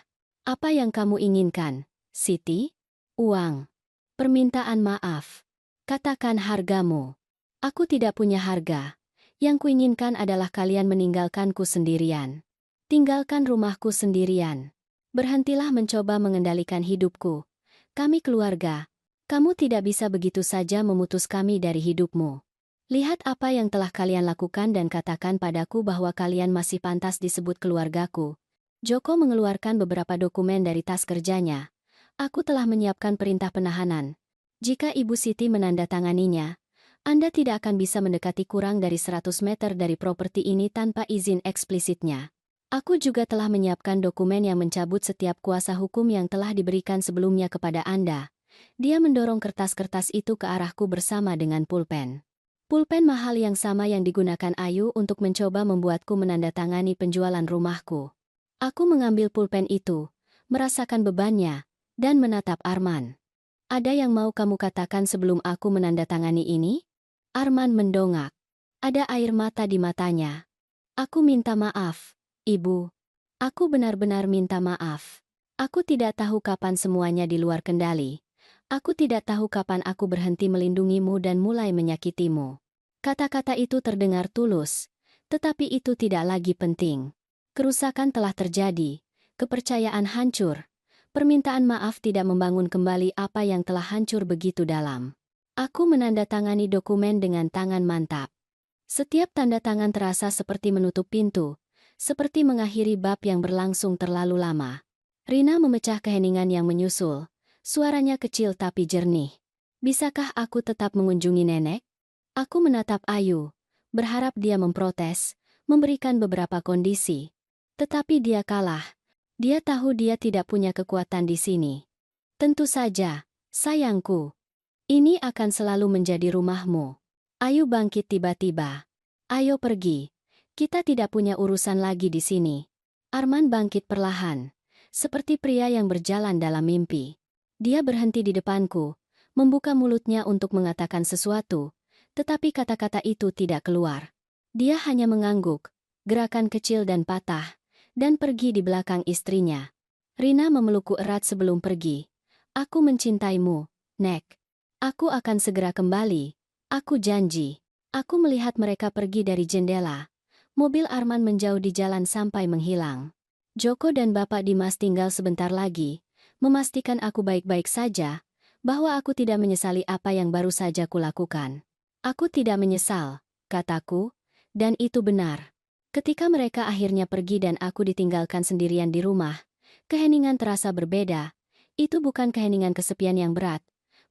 Apa yang kamu inginkan, Siti? Uang. Permintaan maaf. Katakan hargamu. Aku tidak punya harga. Yang kuinginkan adalah kalian meninggalkanku sendirian. Tinggalkan rumahku sendirian. Berhentilah mencoba mengendalikan hidupku. Kami keluarga. Kamu tidak bisa begitu saja memutus kami dari hidupmu. Lihat apa yang telah kalian lakukan dan katakan padaku bahwa kalian masih pantas disebut keluargaku. Joko mengeluarkan beberapa dokumen dari tas kerjanya. Aku telah menyiapkan perintah penahanan. Jika Ibu Siti menandatanganinya, Anda tidak akan bisa mendekati kurang dari 100 meter dari properti ini tanpa izin eksplisitnya. Aku juga telah menyiapkan dokumen yang mencabut setiap kuasa hukum yang telah diberikan sebelumnya kepada Anda. Dia mendorong kertas-kertas itu ke arahku bersama dengan pulpen. Pulpen mahal yang sama yang digunakan Ayu untuk mencoba membuatku menandatangani penjualan rumahku. Aku mengambil pulpen itu, merasakan bebannya, dan menatap Arman. Ada yang mau kamu katakan sebelum aku menandatangani ini? Arman mendongak. Ada air mata di matanya. Aku minta maaf, Ibu. Aku benar-benar minta maaf. Aku tidak tahu kapan semuanya di luar kendali. Aku tidak tahu kapan aku berhenti melindungimu dan mulai menyakitimu. Kata-kata itu terdengar tulus, tetapi itu tidak lagi penting. Kerusakan telah terjadi, kepercayaan hancur. Permintaan maaf tidak membangun kembali apa yang telah hancur begitu dalam. Aku menandatangani dokumen dengan tangan mantap. Setiap tanda tangan terasa seperti menutup pintu, seperti mengakhiri bab yang berlangsung terlalu lama. Rina memecah keheningan yang menyusul. Suaranya kecil tapi jernih. Bisakah aku tetap mengunjungi nenek? Aku menatap Ayu, berharap dia memprotes, memberikan beberapa kondisi. Tetapi dia kalah. Dia tahu dia tidak punya kekuatan di sini. Tentu saja, sayangku. Ini akan selalu menjadi rumahmu. Ayu bangkit tiba-tiba. Ayo pergi. Kita tidak punya urusan lagi di sini. Arman bangkit perlahan, seperti pria yang berjalan dalam mimpi. Dia berhenti di depanku, membuka mulutnya untuk mengatakan sesuatu, tetapi kata-kata itu tidak keluar. Dia hanya mengangguk, gerakan kecil dan patah, dan pergi di belakang istrinya. Rina memelukku erat sebelum pergi. Aku mencintaimu, Nek. Aku akan segera kembali. Aku janji. Aku melihat mereka pergi dari jendela. Mobil Arman menjauh di jalan sampai menghilang. Joko dan Bapak Dimas tinggal sebentar lagi, memastikan aku baik-baik saja, bahwa aku tidak menyesali apa yang baru saja kulakukan. Aku tidak menyesal, kataku, dan itu benar. Ketika mereka akhirnya pergi dan aku ditinggalkan sendirian di rumah, keheningan terasa berbeda. Itu bukan keheningan kesepian yang berat,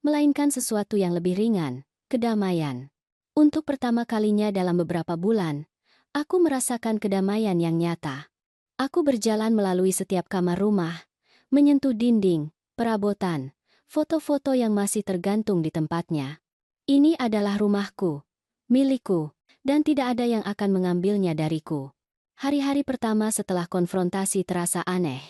melainkan sesuatu yang lebih ringan, kedamaian. Untuk pertama kalinya dalam beberapa bulan, aku merasakan kedamaian yang nyata. Aku berjalan melalui setiap kamar rumah, menyentuh dinding, perabotan, foto-foto yang masih tergantung di tempatnya. Ini adalah rumahku, milikku, dan tidak ada yang akan mengambilnya dariku. Hari-hari pertama setelah konfrontasi terasa aneh.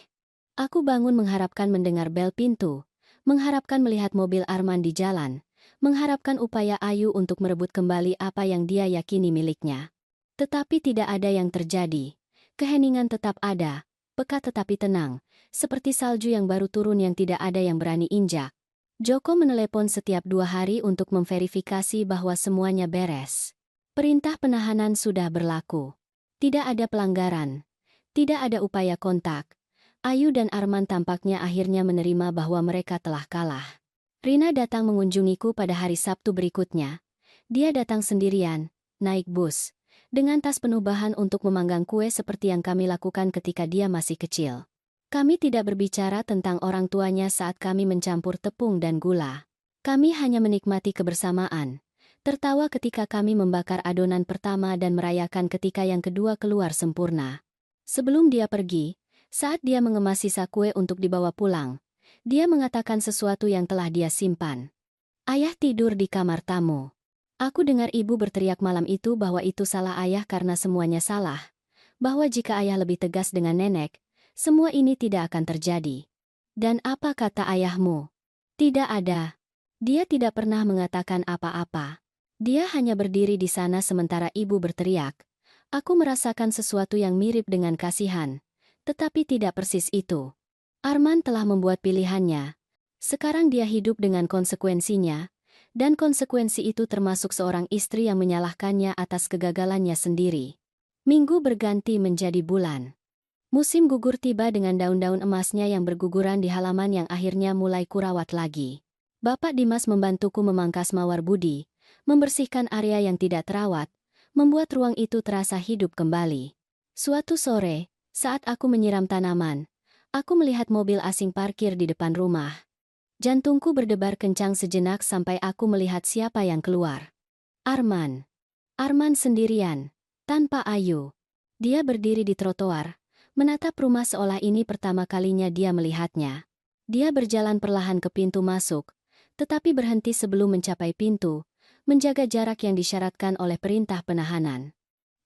Aku bangun mengharapkan mendengar bel pintu, mengharapkan melihat mobil Arman di jalan, mengharapkan upaya Ayu untuk merebut kembali apa yang dia yakini miliknya. Tetapi tidak ada yang terjadi. Keheningan tetap ada, pekat tetapi tenang, seperti salju yang baru turun yang tidak ada yang berani injak. Joko menelepon setiap 2 hari untuk memverifikasi bahwa semuanya beres. Perintah penahanan sudah berlaku. Tidak ada pelanggaran. Tidak ada upaya kontak. Ayu dan Arman tampaknya akhirnya menerima bahwa mereka telah kalah. Rina datang mengunjungiku pada hari Sabtu berikutnya. Dia datang sendirian, naik bus, dengan tas penuh bahan untuk memanggang kue seperti yang kami lakukan ketika dia masih kecil. Kami tidak berbicara tentang orang tuanya saat kami mencampur tepung dan gula. Kami hanya menikmati kebersamaan. Tertawa ketika kami membakar adonan pertama dan merayakan ketika yang kedua keluar sempurna. Sebelum dia pergi, saat dia mengemas sisa kue untuk dibawa pulang, dia mengatakan sesuatu yang telah dia simpan. Ayah tidur di kamar tamu. Aku dengar ibu berteriak malam itu bahwa itu salah ayah karena semuanya salah. Bahwa jika ayah lebih tegas dengan nenek, semua ini tidak akan terjadi. Dan apa kata ayahmu? Tidak ada. Dia tidak pernah mengatakan apa-apa. Dia hanya berdiri di sana sementara ibu berteriak. Aku merasakan sesuatu yang mirip dengan kasihan, tetapi tidak persis itu. Arman telah membuat pilihannya. Sekarang dia hidup dengan konsekuensinya, dan konsekuensi itu termasuk seorang istri yang menyalahkannya atas kegagalannya sendiri. Minggu berganti menjadi bulan. Musim gugur tiba dengan daun-daun emasnya yang berguguran di halaman yang akhirnya mulai kurawat lagi. Bapak Dimas membantuku memangkas mawar budi, membersihkan area yang tidak terawat, membuat ruang itu terasa hidup kembali. Suatu sore, saat aku menyiram tanaman, aku melihat mobil asing parkir di depan rumah. Jantungku berdebar kencang sejenak sampai aku melihat siapa yang keluar. Arman. Arman sendirian, tanpa Ayu. Dia berdiri di trotoar, menatap rumah seolah ini pertama kalinya dia melihatnya. Dia berjalan perlahan ke pintu masuk, tetapi berhenti sebelum mencapai pintu, menjaga jarak yang disyaratkan oleh perintah penahanan.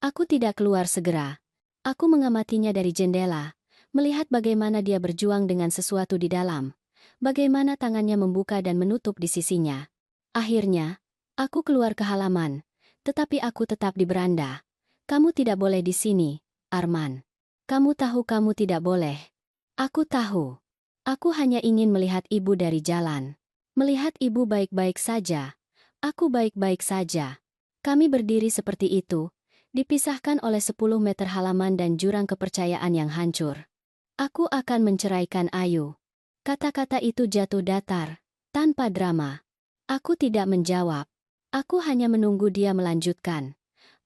Aku tidak keluar segera. Aku mengamatinya dari jendela, melihat bagaimana dia berjuang dengan sesuatu di dalam, bagaimana tangannya membuka dan menutup di sisinya. Akhirnya, aku keluar ke halaman, tetapi aku tetap di beranda. Kamu tidak boleh di sini, Arman. Kamu tahu kamu tidak boleh. Aku tahu. Aku hanya ingin melihat ibu dari jalan. Melihat ibu baik-baik saja. Aku baik-baik saja. Kami berdiri seperti itu, Dipisahkan oleh 10 meter halaman dan jurang kepercayaan yang hancur. Aku akan menceraikan Ayu. Kata-kata itu jatuh datar, tanpa drama. Aku tidak menjawab. Aku hanya menunggu dia melanjutkan.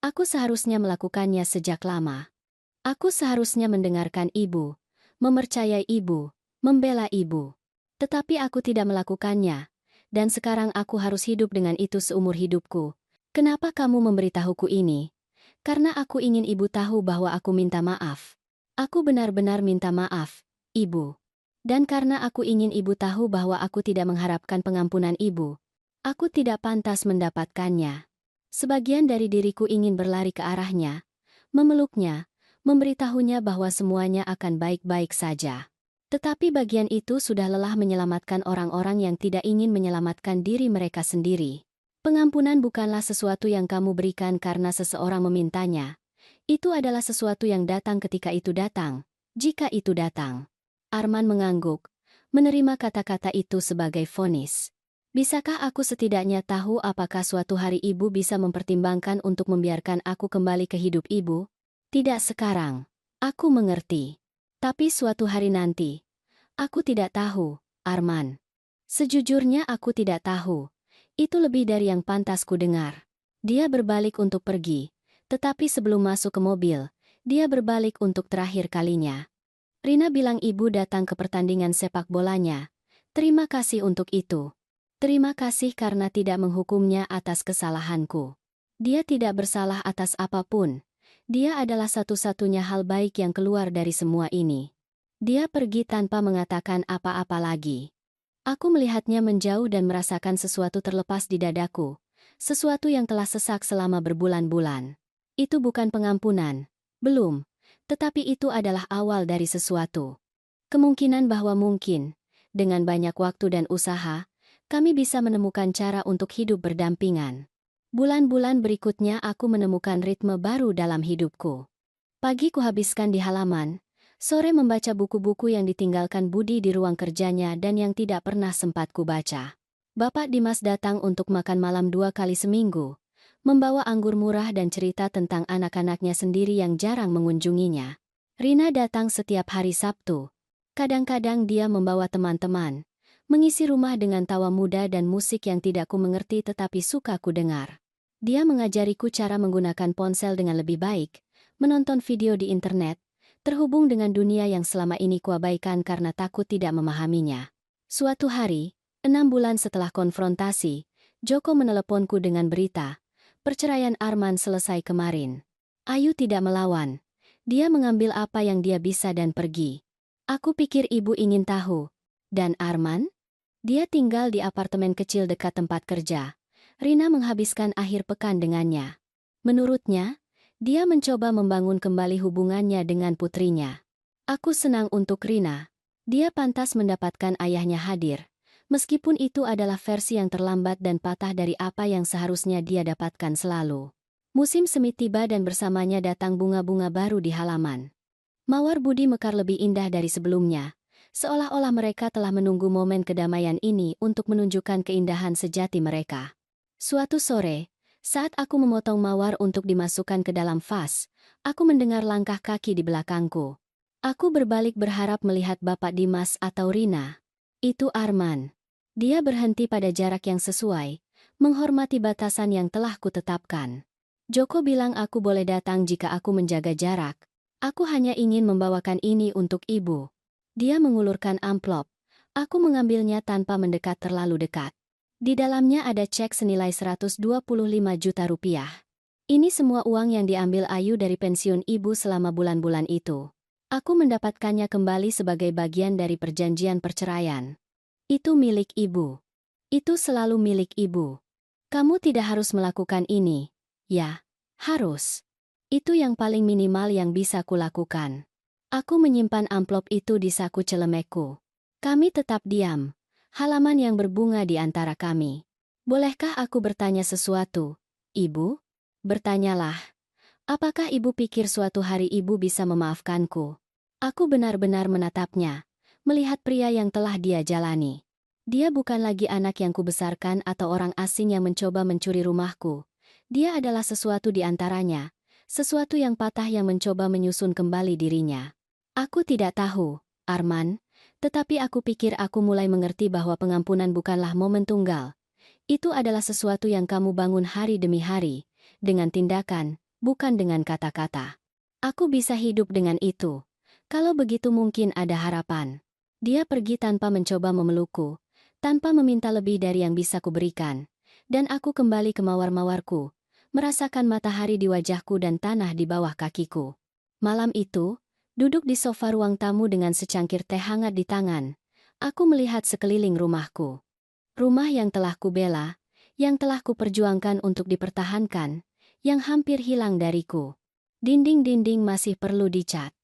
Aku seharusnya melakukannya sejak lama. Aku seharusnya mendengarkan ibu, mempercayai ibu, membela ibu. Tetapi aku tidak melakukannya. Dan sekarang aku harus hidup dengan itu seumur hidupku. Kenapa kamu memberitahuku ini? Karena aku ingin ibu tahu bahwa aku minta maaf. Aku benar-benar minta maaf, ibu. Dan karena aku ingin ibu tahu bahwa aku tidak mengharapkan pengampunan ibu, aku tidak pantas mendapatkannya. Sebagian dari diriku ingin berlari ke arahnya, memeluknya, memberitahunya bahwa semuanya akan baik-baik saja. Tetapi bagian itu sudah lelah menyelamatkan orang-orang yang tidak ingin menyelamatkan diri mereka sendiri. Pengampunan bukanlah sesuatu yang kamu berikan karena seseorang memintanya. Itu adalah sesuatu yang datang ketika itu datang, jika itu datang. Arman mengangguk, menerima kata-kata itu sebagai vonis. Bisakah aku setidaknya tahu apakah suatu hari ibu bisa mempertimbangkan untuk membiarkan aku kembali ke hidup ibu? Tidak sekarang. Aku mengerti. Tapi suatu hari nanti. Aku tidak tahu, Arman. Sejujurnya aku tidak tahu. Itu lebih dari yang pantas ku dengar. Dia berbalik untuk pergi, tetapi sebelum masuk ke mobil, dia berbalik untuk terakhir kalinya. Rina bilang ibu datang ke pertandingan sepak bolanya. Terima kasih untuk itu. Terima kasih karena tidak menghukumnya atas kesalahanku. Dia tidak bersalah atas apapun. Dia adalah satu-satunya hal baik yang keluar dari semua ini. Dia pergi tanpa mengatakan apa-apa lagi. Aku melihatnya menjauh dan merasakan sesuatu terlepas di dadaku. Sesuatu yang telah sesak selama berbulan-bulan. Itu bukan pengampunan. Belum. Tetapi itu adalah awal dari sesuatu. Kemungkinan bahwa mungkin, dengan banyak waktu dan usaha, kami bisa menemukan cara untuk hidup berdampingan. Bulan-bulan berikutnya aku menemukan ritme baru dalam hidupku. Pagi kuhabiskan di halaman. Sore membaca buku-buku yang ditinggalkan Budi di ruang kerjanya dan yang tidak pernah sempat kubaca. Bapak Dimas datang untuk makan malam 2 kali seminggu, membawa anggur murah dan cerita tentang anak-anaknya sendiri yang jarang mengunjunginya. Rina datang setiap hari Sabtu. Kadang-kadang dia membawa teman-teman, mengisi rumah dengan tawa muda dan musik yang tidak ku mengerti tetapi suka ku dengar. Dia mengajariku cara menggunakan ponsel dengan lebih baik, menonton video di internet, terhubung dengan dunia yang selama ini kuabaikan karena takut tidak memahaminya. Suatu hari, 6 bulan setelah konfrontasi, Joko meneleponku dengan berita, perceraian Arman selesai kemarin. Ayu tidak melawan. Dia mengambil apa yang dia bisa dan pergi. Aku pikir ibu ingin tahu. Dan Arman? Dia tinggal di apartemen kecil dekat tempat kerja. Rina menghabiskan akhir pekan dengannya. Menurutnya, dia mencoba membangun kembali hubungannya dengan putrinya. Aku senang untuk Rina. Dia pantas mendapatkan ayahnya hadir. Meskipun itu adalah versi yang terlambat dan patah dari apa yang seharusnya dia dapatkan selalu. Musim semi tiba dan bersamanya datang bunga-bunga baru di halaman. Mawar Budi mekar lebih indah dari sebelumnya. Seolah-olah mereka telah menunggu momen kedamaian ini untuk menunjukkan keindahan sejati mereka. Suatu sore, saat aku memotong mawar untuk dimasukkan ke dalam vas, aku mendengar langkah kaki di belakangku. Aku berbalik berharap melihat Bapak Dimas atau Rina. Itu Arman. Dia berhenti pada jarak yang sesuai, menghormati batasan yang telah kutetapkan. Joko bilang aku boleh datang jika aku menjaga jarak. Aku hanya ingin membawakan ini untuk ibu. Dia mengulurkan amplop. Aku mengambilnya tanpa mendekat terlalu dekat. Di dalamnya ada cek senilai 125 juta rupiah. Ini semua uang yang diambil Ayu dari pensiun ibu selama bulan-bulan itu. Aku mendapatkannya kembali sebagai bagian dari perjanjian perceraian. Itu milik ibu. Itu selalu milik ibu. Kamu tidak harus melakukan ini. Ya, harus. Itu yang paling minimal yang bisa kulakukan. Aku menyimpan amplop itu di saku celemekku. Kami tetap diam. Halaman yang berbunga di antara kami. Bolehkah aku bertanya sesuatu, Ibu? Bertanyalah. Apakah Ibu pikir suatu hari Ibu bisa memaafkanku? Aku benar-benar menatapnya, melihat pria yang telah dia jalani. Dia bukan lagi anak yang kubesarkan atau orang asing yang mencoba mencuri rumahku. Dia adalah sesuatu di antaranya, Sesuatu yang patah yang mencoba menyusun kembali dirinya. Aku tidak tahu, Arman, tetapi aku pikir aku mulai mengerti bahwa pengampunan bukanlah momen tunggal. Itu adalah sesuatu yang kamu bangun hari demi hari, dengan tindakan, bukan dengan kata-kata. Aku bisa hidup dengan itu. Kalau begitu mungkin ada harapan. Dia pergi tanpa mencoba memelukku, tanpa meminta lebih dari yang bisa kuberikan. Dan aku kembali ke mawar-mawarku, merasakan matahari di wajahku dan tanah di bawah kakiku. Malam itu, duduk di sofa ruang tamu dengan secangkir teh hangat di tangan, aku melihat sekeliling rumahku. Rumah yang telah kubela, yang telah kuperjuangkan untuk dipertahankan, yang hampir hilang dariku. Dinding-dinding masih perlu dicat.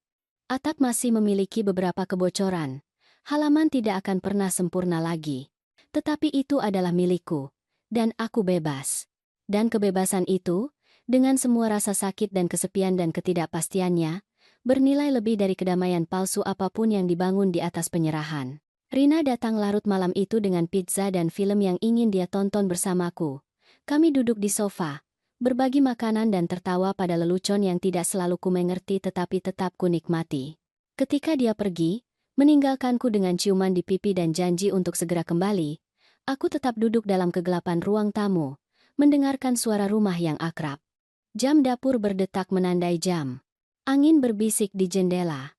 Atap masih memiliki beberapa kebocoran. Halaman tidak akan pernah sempurna lagi. Tetapi itu adalah milikku, dan aku bebas. Dan kebebasan itu, dengan semua rasa sakit dan kesepian dan ketidakpastiannya, bernilai lebih dari kedamaian palsu apapun yang dibangun di atas penyerahan. Rina datang larut malam itu dengan pizza dan film yang ingin dia tonton bersamaku. Kami duduk di sofa, berbagi makanan dan tertawa pada lelucon yang tidak selalu ku mengerti tetapi tetap ku nikmati. Ketika dia pergi, meninggalkanku dengan ciuman di pipi dan janji untuk segera kembali, aku tetap duduk dalam kegelapan ruang tamu, mendengarkan suara rumah yang akrab. Jam dapur berdetak menandai jam. Angin berbisik di jendela.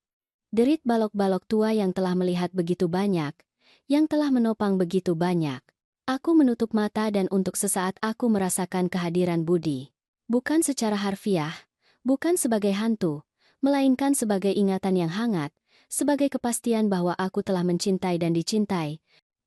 Derit balok-balok tua yang telah melihat begitu banyak, yang telah menopang begitu banyak. Aku menutup mata dan untuk sesaat aku merasakan kehadiran Budi. Bukan secara harfiah, bukan sebagai hantu, melainkan sebagai ingatan yang hangat, sebagai kepastian bahwa aku telah mencintai dan dicintai,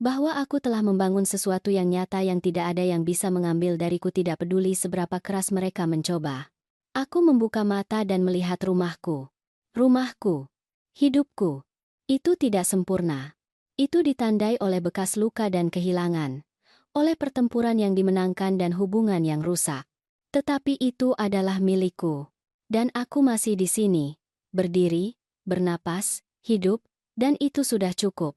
bahwa aku telah membangun sesuatu yang nyata yang tidak ada yang bisa mengambil dariku tidak peduli seberapa keras mereka mencoba. Aku membuka mata dan melihat rumahku. Rumahku. Hidupku. Itu tidak sempurna. Itu ditandai oleh bekas luka dan kehilangan. Oleh pertempuran yang dimenangkan dan hubungan yang rusak. Tetapi itu adalah milikku. Dan aku masih di sini. Berdiri, bernapas, hidup, dan itu sudah cukup.